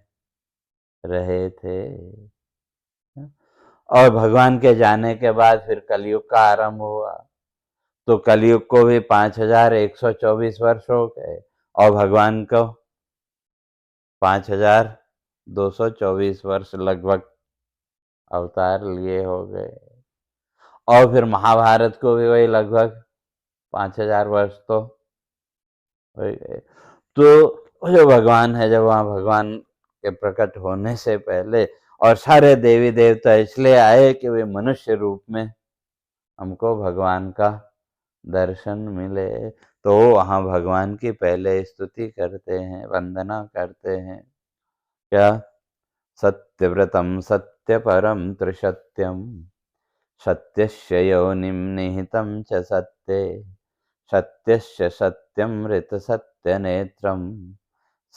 रहे थे। और भगवान के जाने के बाद फिर कलयुग का आरंभ हुआ, तो कलयुग को भी 5124 वर्ष हो गए, और भगवान को 5224 वर्ष लगभग अवतार लिए हो गए। और फिर महाभारत को भी वही लगभग 5000 वर्ष तो हो गए। तो वो जो भगवान है, जब वहाँ भगवान के प्रकट होने से पहले, और सारे देवी देवता इसलिए आए कि वे मनुष्य रूप में हमको भगवान का दर्शन मिले। तो वहाँ भगवान की पहले स्तुति करते हैं, वंदना करते हैं। क्या? सत्यव्रतम सत्यपरम त्रिसत्यम, सत्यस्य योनिं निहितं च सत्ये, सत्यस्य सत्यमृत सत्यनेत्रम,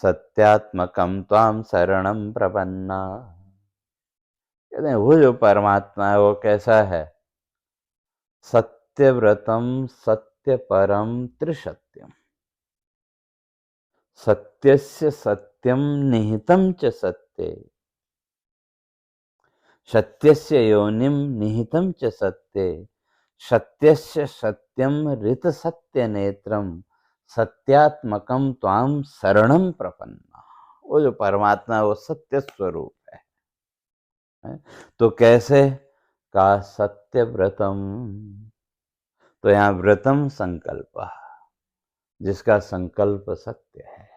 सत्यात्मकं त्वां शरणं प्रपन्ना। कहते हैं वो जो परमात्मा है वो कैसा है? सत्यव्रतम सत्यपरम त्रिसत्यम, सत्यस्य सत्यम निहितं च सत्ये, सत्यस्य योनिम निहितं च सत्ये, सत्यस्य सत्यम ऋत सत्य नेत्रम, सत्यात्मकम त्वाम शरणम प्रपन्ना। वो जो परमात्मा है वो सत्य स्वरूप है। तो कैसे? का सत्य व्रतम, तो यहाँ व्रतम संकल्प, जिसका संकल्प सत्य है,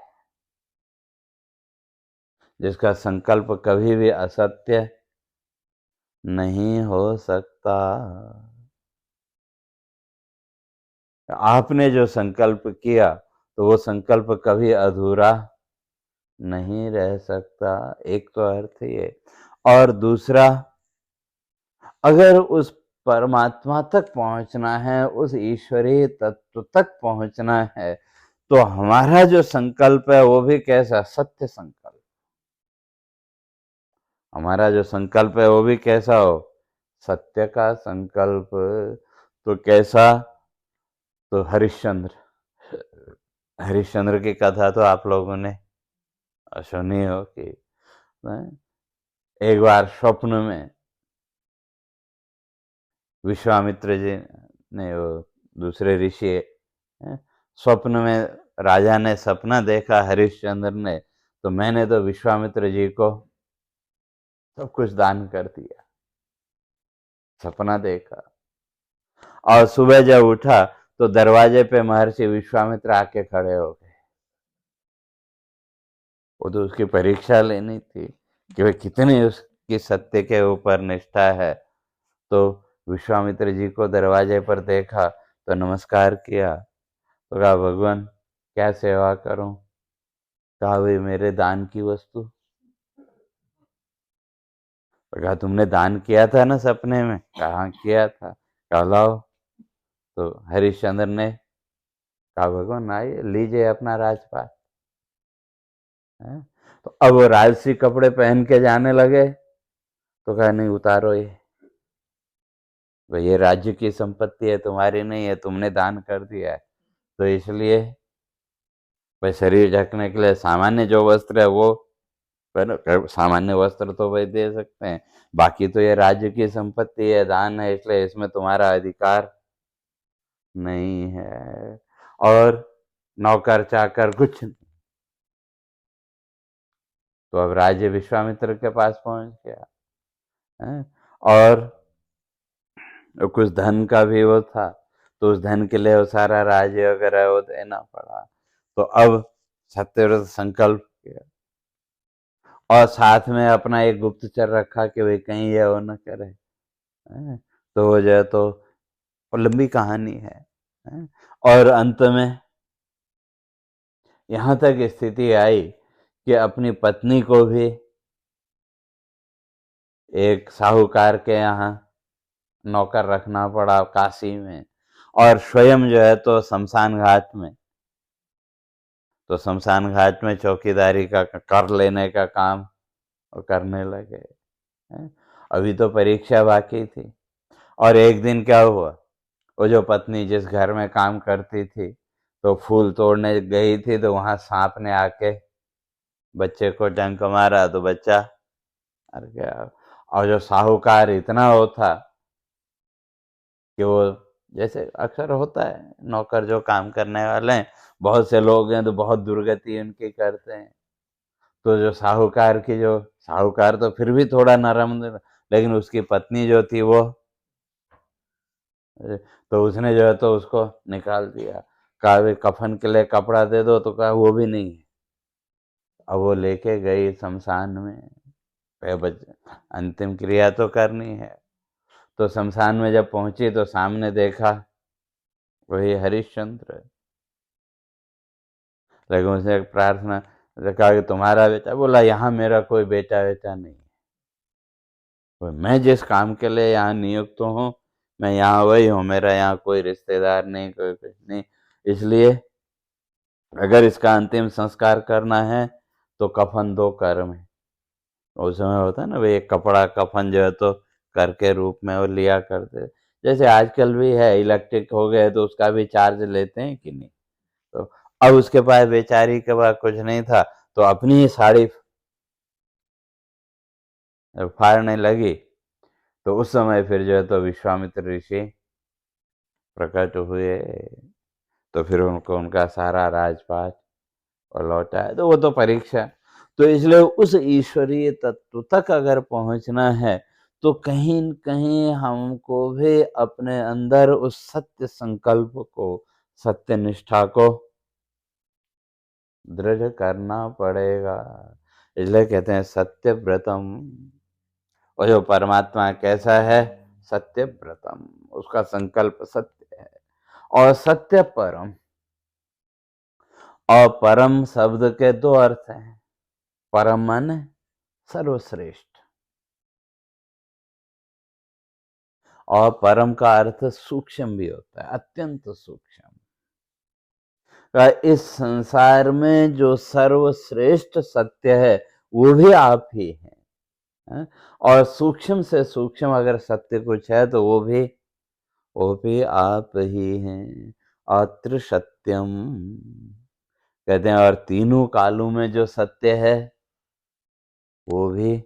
जिसका संकल्प कभी भी असत्य नहीं हो सकता। आपने जो संकल्प किया तो वो संकल्प कभी अधूरा नहीं रह सकता। एक तो अर्थ ये, और दूसरा, अगर उस परमात्मा तक पहुंचना है, उस ईश्वरीय तत्व तक पहुंचना है, तो हमारा जो संकल्प है वो भी कैसा? सत्य संकल्प। हमारा जो संकल्प है वो भी कैसा हो? सत्य का संकल्प। तो कैसा? तो हरिश्चंद्र की कथा तो आप लोगों ने सुनी हो कि एक बार स्वप्न में विश्वामित्र जी ने, वो दूसरे ऋषि, स्वप्न में राजा ने सपना देखा हरिश्चंद्र ने, तो मैंने तो विश्वामित्र जी को सब कुछ दान कर दिया। सपना देखा और सुबह जब उठा तो दरवाजे पे महर्षि विश्वामित्र आके खड़े हो गए। वो तो उसकी परीक्षा लेनी थी कि वह कितनी उसकी सत्य के ऊपर निष्ठा है। तो विश्वामित्र जी को दरवाजे पर देखा तो नमस्कार किया, तो कहा भगवान क्या सेवा करूं? कहा भाई मेरे दान की वस्तु। तो कहा तुमने दान किया था ना सपने में? कहा किया था। कहा लाओ। तो हरिश्चंद्र ने कहा भगवान आइए लीजिए अपना राजपाट। तो अब वो राजसी कपड़े पहन के जाने लगे, तो कहा नहीं उतारो ये, भाई ये राज्य की संपत्ति है, तुम्हारी नहीं है, तुमने दान कर दिया है। तो इसलिए भाई शरीर ढकने के लिए सामान्य जो वस्त्र है वो, सामान्य वस्त्र तो भाई दे सकते हैं, बाकी तो ये राज्य की संपत्ति है, दान है, इसलिए इसमें तुम्हारा अधिकार नहीं है। और नौकर चाकर कुछ नहीं। तो अब राज्य विश्वामित्र के पास पहुंच गया है, और कुछ धन का भी वो था, तो उस धन के लिए वो सारा राज्य वगैरह वो देना पड़ा। तो अब सत्यव्रत संकल्प किया और साथ में अपना एक गुप्तचर रखा कि भाई कहीं ये वो न करे, हैं? तो वो जो है तो लंबी कहानी है, हैं? और अंत में यहाँ तक स्थिति आई कि अपनी पत्नी को भी एक साहूकार के यहाँ नौकर रखना पड़ा काशी में, और स्वयं जो है तो शमशान घाट में, तो शमशान घाट में चौकीदारी का कर लेने का काम वो करने लगे। अभी तो परीक्षा बाकी थी। और एक दिन क्या हुआ, वो जो पत्नी जिस घर में काम करती थी तो फूल तोड़ने गई थी, तो वहां सांप ने आके बच्चे को डंक मारा, तो बच्चा मर गया। और जो साहूकार इतना वो था कि वो, जैसे अक्सर होता है नौकर जो काम करने वाले हैं, बहुत से लोग हैं तो बहुत दुर्गति उनकी करते हैं। तो जो साहूकार की, जो साहूकार तो फिर भी थोड़ा नरम, लेकिन उसकी पत्नी जो थी वो, तो उसने जो है तो उसको निकाल दिया। कहा भाई कफन के लिए कपड़ा दे दो, तो कहा वो भी नहीं है। अब वो लेके गई शमशान में, अंतिम क्रिया तो करनी है। तो शमशान में जब पहुंची तो सामने देखा वही हरिश्चंद्र, लेकिन उसने प्रार्थना कहा कि तुम्हारा बेटा, बोला यहाँ मेरा कोई बेटा बेटा नहीं है, मैं जिस काम के लिए यहाँ नियुक्त हूँ मैं यहाँ वही हूँ, मेरा यहाँ कोई रिश्तेदार नहीं, कोई कुछ नहीं। इसलिए अगर इसका अंतिम संस्कार करना है तो कफन दो कर्म है। उस समय होता है ना भाई, एक कपड़ा कफन जो है तो कर के रूप में वो लिया करते, जैसे आजकल भी है, इलेक्ट्रिक हो गए तो उसका भी चार्ज लेते हैं कि नहीं। तो अब उसके पास बेचारी के पास कुछ नहीं था, तो अपनी ही साड़ी फाड़ने लगी। तो उस समय फिर जो है तो विश्वामित्र ऋषि प्रकट हुए, तो फिर उनको उनका सारा राजपाट और लौटा है। तो वो तो परीक्षा। तो इसलिए उस ईश्वरीय तत्व तक अगर पहुंचना है तो कहीं न कहीं हमको भी अपने अंदर उस सत्य संकल्प को, सत्य निष्ठा को दृढ़ करना पड़ेगा। इसलिए कहते हैं सत्य व्रतम। और जो परमात्मा कैसा है? सत्य व्रतम, उसका संकल्प सत्य है। और सत्य परम, और परम शब्द के दो अर्थ हैं। परम माने सर्वश्रेष्ठ, और परम का अर्थ सूक्ष्म भी होता है, अत्यंत सूक्ष्म। इस संसार में जो सर्वश्रेष्ठ सत्य है वो भी आप ही हैं। और सूक्ष्म से सूक्ष्म अगर सत्य कुछ है तो वो भी आप ही हैं। अत्र सत्यम कहते हैं। और तीनों कालों में जो सत्य है वो भी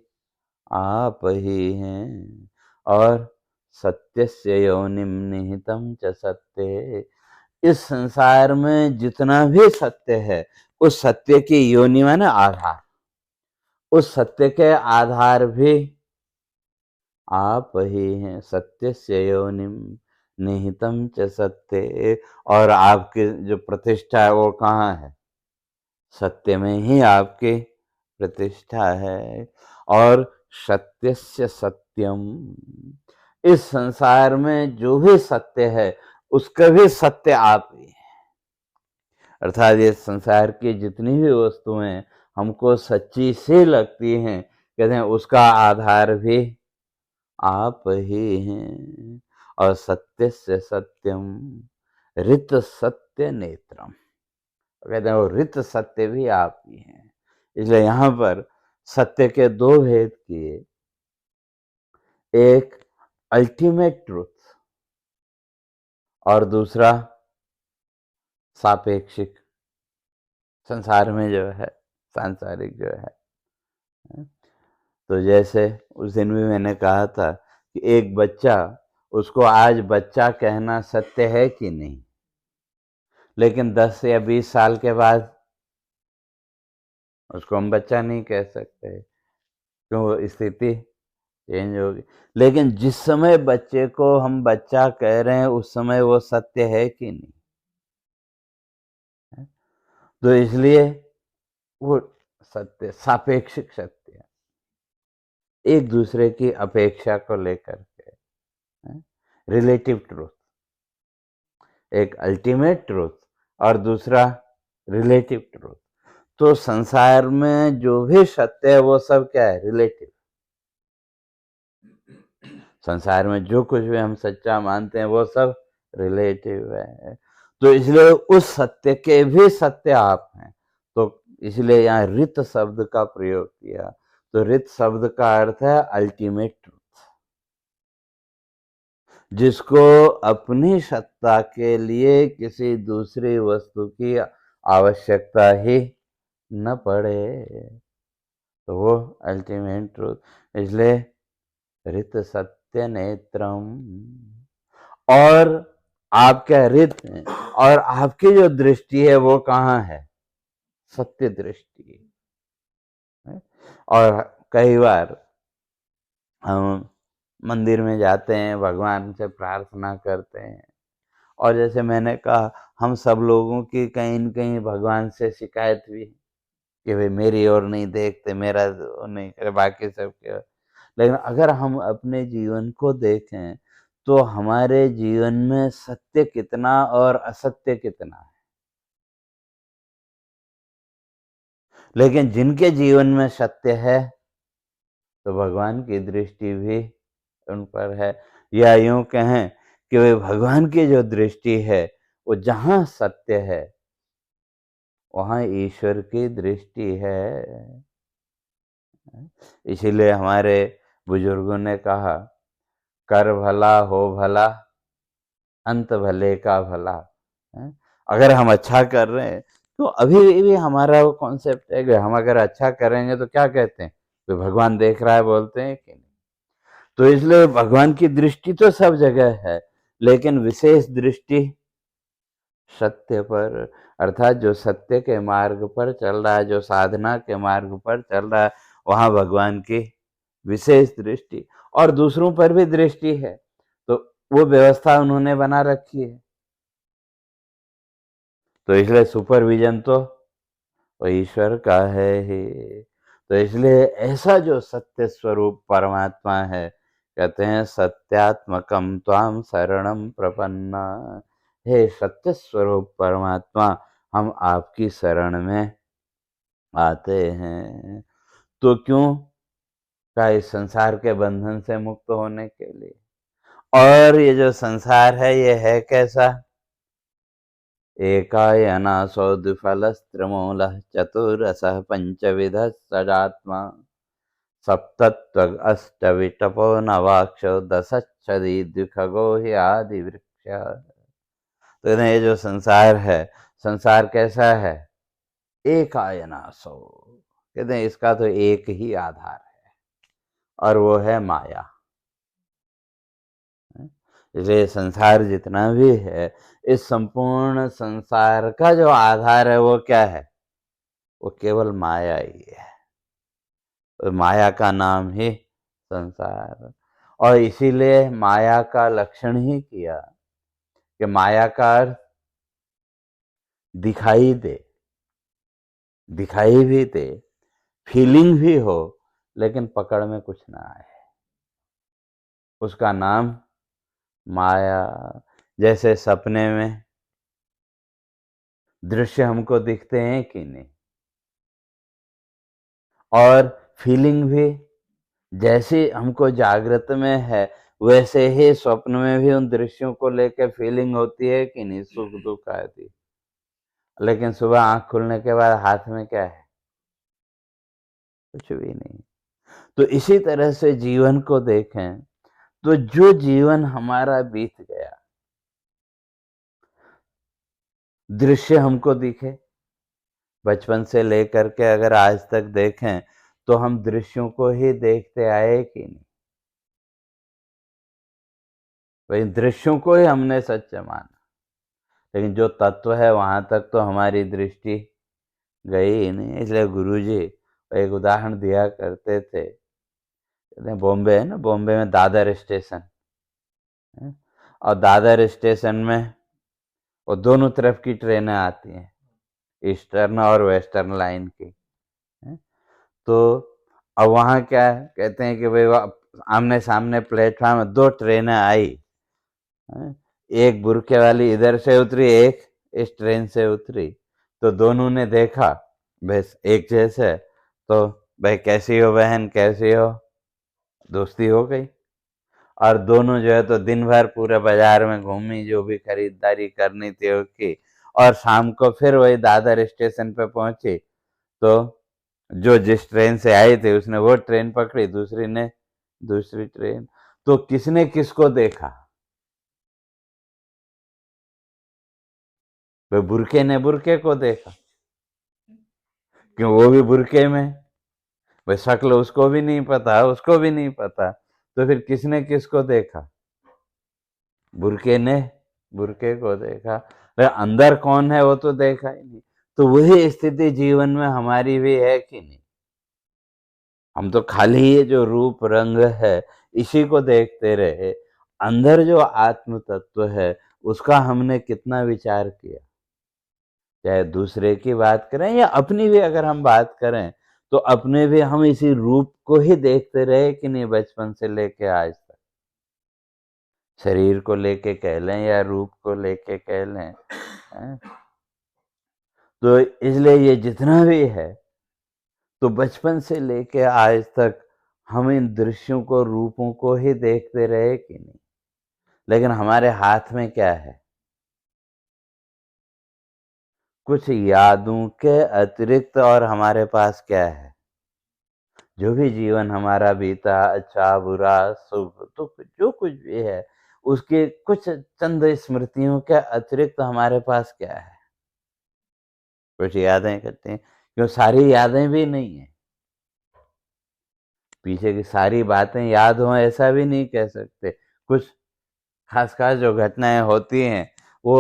आप ही हैं। और सत्यस्य योनिम निहितम च सत्य, इस संसार में जितना भी सत्य है उस सत्य की योनि माने आधार, उस सत्य के आधार भी आप ही हैं। सत्यस्य योनिम निहितम च सत्य, और आपकी जो प्रतिष्ठा है वो कहाँ है? सत्य में ही आपकी प्रतिष्ठा है। और सत्यस्य सत्यम, इस संसार में जो भी सत्य है उसका भी सत्य आप ही है। अर्थात ये संसार की जितनी भी वस्तुएं हमको सच्ची सी लगती हैं, कहते हैं उसका आधार भी आप ही हैं। और सत्यस्य सत्यम ऋत सत्य नेत्रम, कहते हैं वो ऋत सत्य भी आप ही हैं। इसलिए यहाँ पर सत्य के दो भेद किए, एक अल्टीमेट ट्रूथ और दूसरा सापेक्षिक, संसार में जो है सांसारिक जो है। तो जैसे उस दिन भी मैंने कहा था कि एक बच्चा, उसको आज बच्चा कहना सत्य है कि नहीं, लेकिन 10 या 20 साल के बाद उसको हम बच्चा नहीं कह सकते, क्यों? स्थिति चेंज होगी। लेकिन जिस समय बच्चे को हम बच्चा कह रहे हैं उस समय वो सत्य है कि नहीं? तो इसलिए वो सत्य, सापेक्षिक सत्य, एक दूसरे की अपेक्षा को लेकर के, रिलेटिव ट्रूथ, एक अल्टीमेट ट्रूथ और दूसरा रिलेटिव ट्रूथ। तो संसार में जो भी सत्य है वो सब क्या है? रिलेटिव। संसार में जो कुछ भी हम सच्चा मानते हैं वो सब रिलेटिव है। तो इसलिए उस सत्य के भी सत्य आप हैं। तो इसलिए यहाँ ऋत शब्द का प्रयोग किया। तो ऋत शब्द का अर्थ है अल्टीमेट ट्रूथ, जिसको अपनी सत्ता के लिए किसी दूसरी वस्तु की आवश्यकता ही न पड़े, तो वो अल्टीमेट ट्रूथ। इसलिए ऋत सत्य नेत्रम। और आपका ऋत और आपकी जो दृष्टि है वो कहाँ है? सत्य दृष्टि है। और कई बार हम मंदिर में जाते हैं, भगवान से प्रार्थना करते हैं, और जैसे मैंने कहा हम सब लोगों की कहीं न कहीं भगवान से शिकायत भी कि भाई मेरी ओर नहीं देखते, मेरा वो नहीं करे, बाकी सब के। लेकिन अगर हम अपने जीवन को देखें तो हमारे जीवन में सत्य कितना और असत्य कितना है। लेकिन जिनके जीवन में सत्य है तो भगवान की दृष्टि भी उन पर है। या यूं कहें कि वे भगवान की जो दृष्टि है वो जहाँ सत्य है वहाँ ईश्वर की दृष्टि है। इसीलिए हमारे बुजुर्गों ने कहा, कर भला हो भला अंत भले का भला। अगर हम अच्छा कर रहे हैं तो अभी भी हमारा वो कॉन्सेप्ट है कि हम अगर अच्छा करेंगे तो क्या कहते हैं, तो भगवान देख रहा है बोलते हैं कि नहीं। तो इसलिए भगवान की दृष्टि तो सब जगह है, लेकिन विशेष दृष्टि सत्य पर, अर्थात जो सत्य के मार्ग पर चल रहा है, जो साधना के मार्ग पर चल रहा है, वहां भगवान की विशेष दृष्टि, और दूसरों पर भी दृष्टि है। तो वो व्यवस्था उन्होंने बना रखी है। तो इसलिए सुपरविजन तो वो ईश्वर का है ही। तो इसलिए ऐसा जो सत्य स्वरूप परमात्मा है, कहते हैं सत्यात्मकम त्वाम शरणम प्रपन्ना। हे सत्य स्वरूप परमात्मा, हम आपकी शरण में आते हैं। तो क्यों? का इस संसार के बंधन से मुक्त होने के लिए। और ये जो संसार है ये है कैसा? एकायनासो द्विफलस्त्रिमूलः चतुरसः पंचविधः सदात्मा सप्तत्वष्टविटपो नवाक्षो दशच्छदी द्विखगो हि आदिवृक्ष। तो ये जो संसार है, संसार कैसा है? एकायनासो, कहते हैं इसका तो एक ही आधार है, और वो है माया। इसलिए संसार जितना भी है, इस संपूर्ण संसार का जो आधार है वो क्या है? वो केवल माया ही है। तो माया का नाम ही संसार। और इसीलिए माया का लक्षण ही किया कि माया का अर्थ दिखाई दे, दिखाई भी दे, फीलिंग भी हो, लेकिन पकड़ में कुछ ना आए, उसका नाम माया। जैसे सपने में दृश्य हमको दिखते हैं कि नहीं, और फीलिंग भी जैसे हमको जागृत में है, वैसे ही स्वप्न में भी उन दृश्यों को लेकर फीलिंग होती है कि नहीं, सुख दुख आदि। लेकिन सुबह आंख खुलने के बाद हाथ में क्या है? कुछ भी नहीं। तो इसी तरह से जीवन को देखें, तो जो जीवन हमारा बीत गया, दृश्य हमको दिखे, बचपन से लेकर के अगर आज तक देखें, तो हम दृश्यों को ही देखते आए कि नहीं? वही दृश्यों को ही हमने सत्य माना, लेकिन जो तत्व है वहां तक तो हमारी दृष्टि गई ही नहीं। इसलिए गुरुजी एक उदाहरण दिया करते थे, कहते हैं बॉम्बे है ना, बॉम्बे में दादर स्टेशन है, और दादर स्टेशन में वो दोनों तरफ की ट्रेनें आती हैं, ईस्टर्न और वेस्टर्न लाइन की है। तो अब वहाँ क्या है, कहते हैं कि भाई आमने सामने प्लेटफॉर्म में दो ट्रेनें आई है? एक बुरके वाली इधर से उतरी, एक इस ट्रेन से उतरी। तो दोनों ने देखा बस एक जैसे, तो भाई कैसी हो बहन, कैसी हो, दोस्ती हो गई। और दोनों जो है तो दिन भर पूरे बाजार में घूमी, जो भी खरीदारी करनी थी उसकी, और शाम को फिर वही दादर स्टेशन पे पहुंची। तो जो जिस ट्रेन से आई थी उसने वो ट्रेन पकड़ी, दूसरी ने दूसरी ट्रेन। तो किसने किसको देखा? तो बुरके ने बुरके को देखा, क्यों? वो भी बुरके में, भाई शक्ल उसको भी नहीं पता, उसको भी नहीं पता। तो फिर किसने किसको देखा? बुरके ने बुरके को देखा, भाई अंदर कौन है वो तो देखा ही नहीं। तो वही स्थिति जीवन में हमारी भी है कि नहीं? हम तो खाली ये जो रूप रंग है इसी को देखते रहे, अंदर जो आत्म तत्व है उसका हमने कितना विचार किया? चाहे दूसरे की बात करें या अपनी भी अगर हम बात करें, तो अपने भी हम इसी रूप को ही देखते रहे कि नहीं, बचपन से लेके आज तक। शरीर को लेके कह लें या रूप को लेके कह लें, हैं? तो इसलिए ये जितना भी है, तो बचपन से लेके आज तक हम इन दृश्यों को, रूपों को ही देखते रहे कि नहीं? लेकिन हमारे हाथ में क्या है? कुछ यादों के अतिरिक्त और हमारे पास क्या है? जो भी जीवन हमारा बीता, अच्छा बुरा सुख दुख जो कुछ भी है, उसके कुछ चंद स्मृतियों के अतिरिक्त हमारे पास क्या है? कुछ यादें करते हैं, क्यों सारी यादें भी नहीं है, पीछे की सारी बातें याद हों ऐसा भी नहीं कह सकते। कुछ खास खास जो घटनाएं होती हैं वो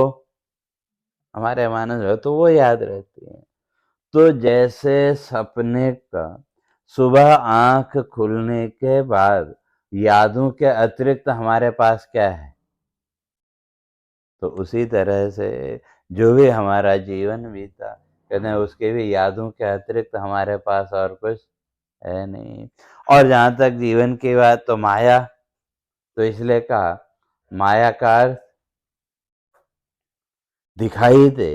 हमारे मानस में तो वो याद रहती हैं। तो जैसे सपने का सुबह आंख खुलने के बाद यादों के अतिरिक्त हमारे पास क्या है, तो उसी तरह से जो भी हमारा जीवन बीता, कहते हैं उसके भी यादों के अतिरिक्त हमारे पास और कुछ है नहीं। और जहाँ तक जीवन की बात, तो माया, तो इसलिए कहा माया का अर्थ दिखाई दे,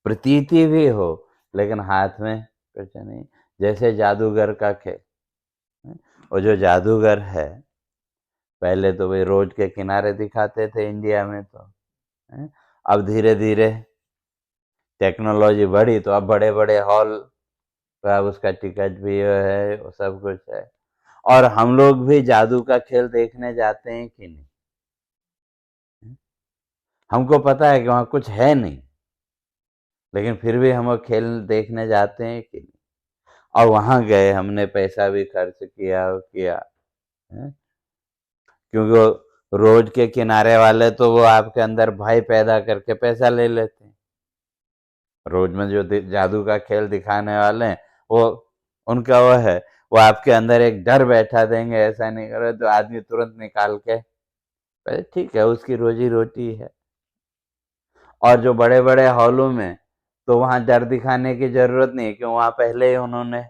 प्रतीति भी हो, लेकिन हाथ में कुछ नहीं। जैसे जादूगर का खेल, और जो जादूगर है, पहले तो वे रोड के किनारे दिखाते थे इंडिया में, तो अब धीरे धीरे टेक्नोलॉजी बढ़ी तो अब बड़े बड़े हॉल पे अब उसका टिकट भी है, वो सब कुछ है। और हम लोग भी जादू का खेल देखने जाते हैं कि नहीं? हमको पता है कि वहां कुछ है नहीं, लेकिन फिर भी हम वो खेल देखने जाते हैं कि नहीं? और वहां गए, हमने पैसा भी खर्च किया है? क्योंकि वो रोड के किनारे वाले तो वो आपके अंदर भय पैदा करके पैसा ले लेते हैं। रोड में जो जादू का खेल दिखाने वाले हैं, वो उनका वो है, वो आपके अंदर एक डर बैठा देंगे, ऐसा नहीं करो तो आदमी तुरंत निकाल के, ठीक है उसकी रोजी रोटी है। और जो बड़े बड़े हॉलों में, तो वहां डर दिखाने की जरूरत नहीं, क्यों वहां पहले ही उन्होंने,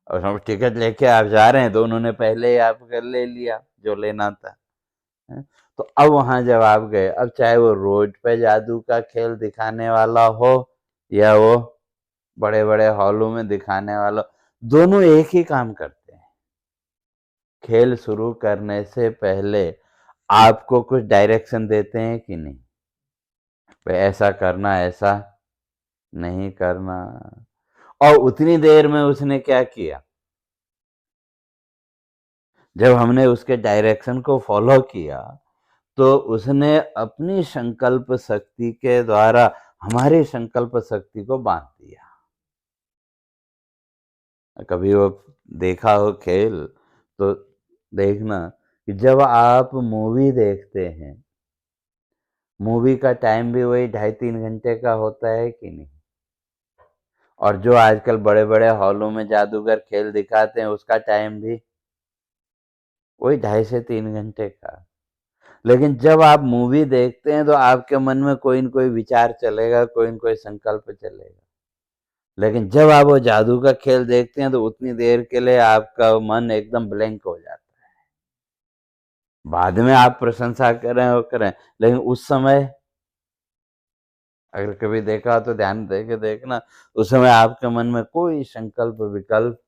और हम टिकट लेके आप जा रहे हैं तो उन्होंने पहले ही आपका ले लिया जो लेना था। तो अब वहां जब आप गए, अब चाहे वो रोड पे जादू का खेल दिखाने वाला हो या वो बड़े बड़े हॉलों में दिखाने वाला, दोनों एक ही काम करते हैं। खेल शुरू करने से पहले आपको कुछ डायरेक्शन देते हैं कि नहीं, भाई ऐसा करना, ऐसा नहीं करना। और उतनी देर में उसने क्या किया, जब हमने उसके डायरेक्शन को फॉलो किया, तो उसने अपनी संकल्प शक्ति के द्वारा हमारी संकल्प शक्ति को बांध दिया। कभी वो देखा हो खेल, तो देखना कि जब आप मूवी देखते हैं, मूवी का टाइम भी वही 2.5-3 घंटे का होता है कि नहीं? और जो आजकल बड़े बड़े हॉलों में जादूगर खेल दिखाते हैं, उसका टाइम भी वही 2.5 से 3 घंटे का। लेकिन जब आप मूवी देखते हैं तो आपके मन में कोई न कोई विचार चलेगा, कोई न कोई संकल्प चलेगा। लेकिन जब आप वो जादू का खेल देखते हैं तो उतनी देर के लिए आपका मन एकदम ब्लैंक हो जाता है। बाद में आप प्रशंसा करें वो करें, लेकिन उस समय अगर कभी देखा तो ध्यान दे के देखना, उस समय आपके मन में कोई संकल्प विकल्प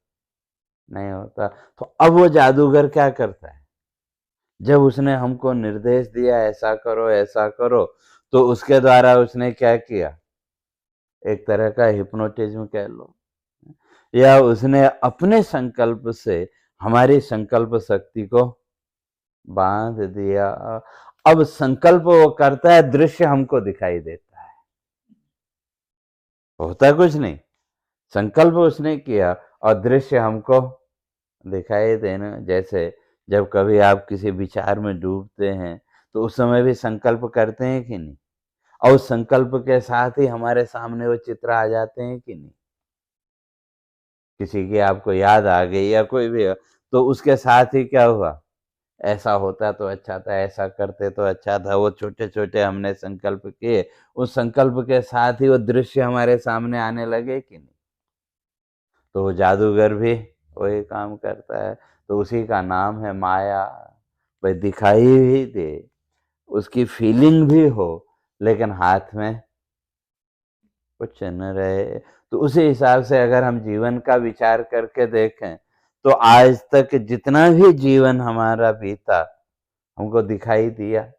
नहीं होता। तो अब वो जादूगर क्या करता है, जब उसने हमको निर्देश दिया ऐसा करो, तो उसके द्वारा उसने क्या किया, एक तरह का हिप्नोटिज्म कह लो, या उसने अपने संकल्प से हमारी संकल्प शक्ति को बांध दिया। अब संकल्प वो करता है, दृश्य हमको दिखाई देता है, होता कुछ नहीं, संकल्प उसने किया और दृश्य हमको दिखाई देना। जैसे जब कभी आप किसी विचार में डूबते हैं, तो उस समय भी संकल्प करते हैं कि नहीं, और उस संकल्प के साथ ही हमारे सामने वो चित्र आ जाते हैं कि नहीं। किसी की आपको याद आ गई या कोई भी, तो उसके साथ ही क्या हुआ, ऐसा होता तो अच्छा था, ऐसा करते तो अच्छा था, वो छोटे छोटे हमने संकल्प किए, उस संकल्प के साथ ही वो दृश्य हमारे सामने आने लगे कि नहीं। तो वो जादूगर भी वही काम करता है, तो उसी का नाम है माया। भाई दिखाई भी दे, उसकी फीलिंग भी हो, लेकिन हाथ में कुछ न रहे। तो उसी हिसाब से अगर हम जीवन का विचार करके देखें, तो आज तक जितना भी जीवन हमारा बीता, हमको दिखाई दिया,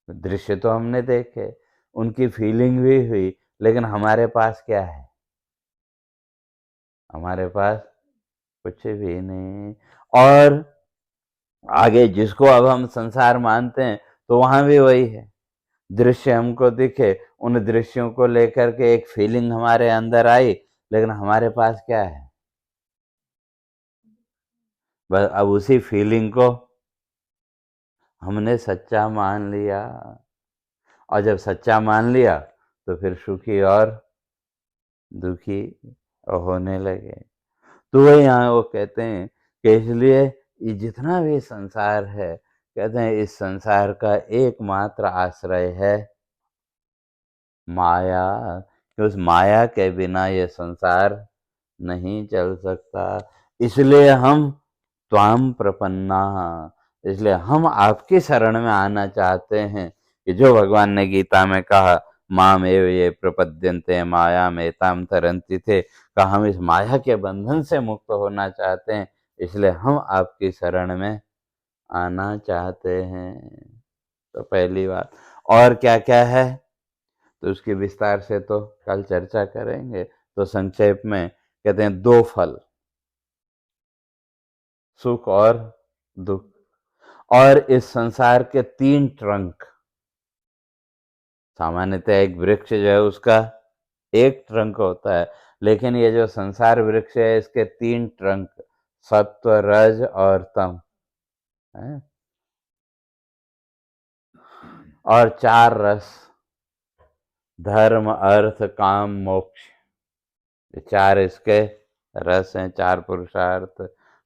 दृश्य तो हमने देखे, उनकी फीलिंग भी हुई, लेकिन हमारे पास क्या है, हमारे पास कुछ भी नहीं। और आगे जिसको अब हम संसार मानते हैं, तो वहां भी वही है, दृश्य हमको दिखे, उन दृश्यों को लेकर के एक फीलिंग हमारे अंदर आई, लेकिन हमारे पास क्या है? बस अब उसी फीलिंग को हमने सच्चा मान लिया, और जब सच्चा मान लिया तो फिर सुखी और दुखी होने लगे। तो वही यहाँ वो कहते हैं कि इसलिए ये जितना भी संसार है, कहते हैं इस संसार का एकमात्र आश्रय है माया, कि उस माया के बिना ये संसार नहीं चल सकता। इसलिए हम त्वाम प्रपन्ना, इसलिए हम आपकी शरण में आना चाहते हैं, कि जो भगवान ने गीता में कहा माम एव ये प्रपद्यन्ते मायाम एताम तरन्ति थे, का हम इस माया के बंधन से मुक्त होना चाहते हैं, इसलिए हम आपकी शरण में आना चाहते हैं। तो पहली बात, और क्या क्या है तो उसकी विस्तार से तो कल चर्चा करेंगे। तो संक्षेप में कहते हैं दो फल, सुख और दुख, और इस संसार के तीन ट्रंक। सामान्यतः एक वृक्ष जो है उसका एक ट्रंक होता है, लेकिन ये जो संसार वृक्ष है इसके तीन ट्रंक, सत्व रज और तम है, और चार रस, धर्म अर्थ काम मोक्ष, ये चार इसके रस हैं, चार पुरुषार्थ।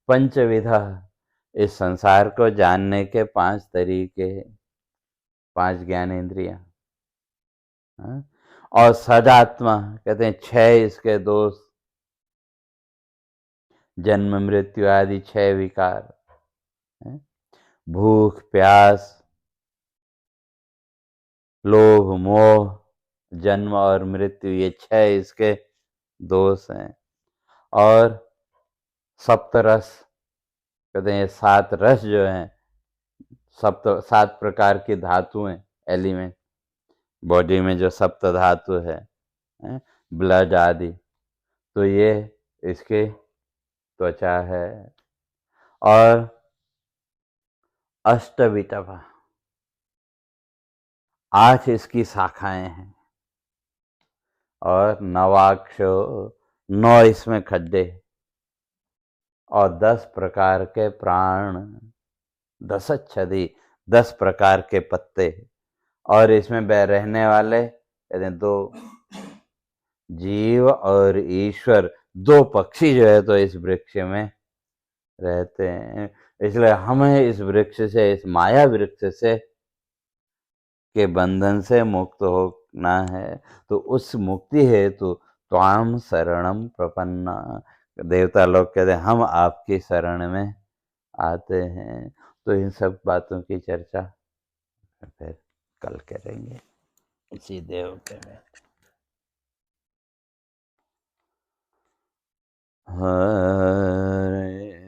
पंचविधा, इस संसार को जानने के पांच तरीके, पांच ज्ञानेंद्रियां। हाँ? और सदात्मा, कहते हैं छह इसके दोष, जन्म मृत्यु आदि छह विकार हैं? भूख प्यास लोभ मोह जन्म और मृत्यु, ये छह इसके दोष हैं। और सप्तरस, कहते हैं ये सात रस जो हैं, सप्त सात प्रकार की धातुएं, एलिमेंट, बॉडी में जो सप्त धातु है, ब्लड आदि, तो ये इसके त्वचा है। और अष्टविटवा, आठ इसकी शाखाएं हैं। और नवाक्षो, नौ इसमें खड्डे, और 10 प्रकार के प्राण, दशच्छदी, 10 प्रकार के पत्ते। और इसमें रहने वाले कहते हैं दो जीव और ईश्वर, दो पक्षी जो है तो इस वृक्ष में रहते हैं। इसलिए हमें इस वृक्ष से, इस माया वृक्ष से के बंधन से मुक्त होना है। तो उस मुक्ति हेतु त्वाम शरणम प्रपन्ना, देवता लोग कहते हैं हम आपकी शरण में आते हैं। तो इन सब बातों की चर्चा फिर कल करेंगे इसी देव के में। हरे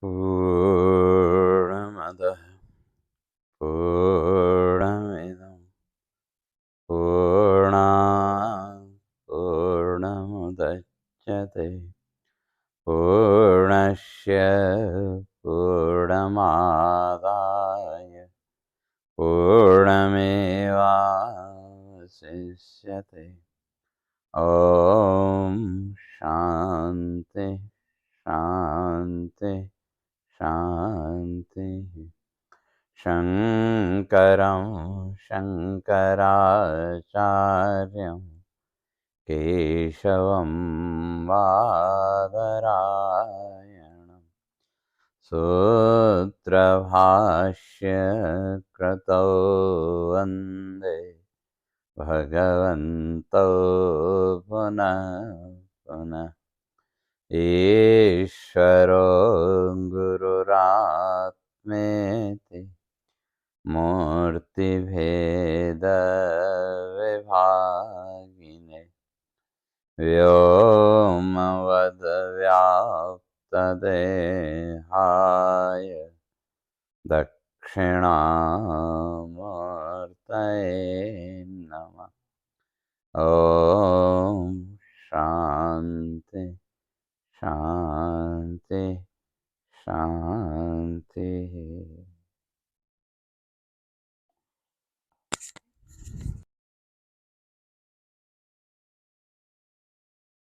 पूर्णमदः पूर्णमिदं पूर्णात् पूर्णमुदच्यते पूर्णस्य पूर्णमादाय पूर्णमेवावशिष्यते। ॐ शान्ति शान्ति शान्तिः। शङ्करं शङ्कराचार्यं केशवं बादरायणं सूत्रभाष्य कृतौ वन्दे भगवन्तौ पुनः पुनः। ईश्वरो गुरुरात्मेति मूर्तिभेदविभागिने व्योमवद्व्याप्तदेहाय दक्षिणामूर्तये नमः। ॐ शान्ति शान्ति शान्तिः।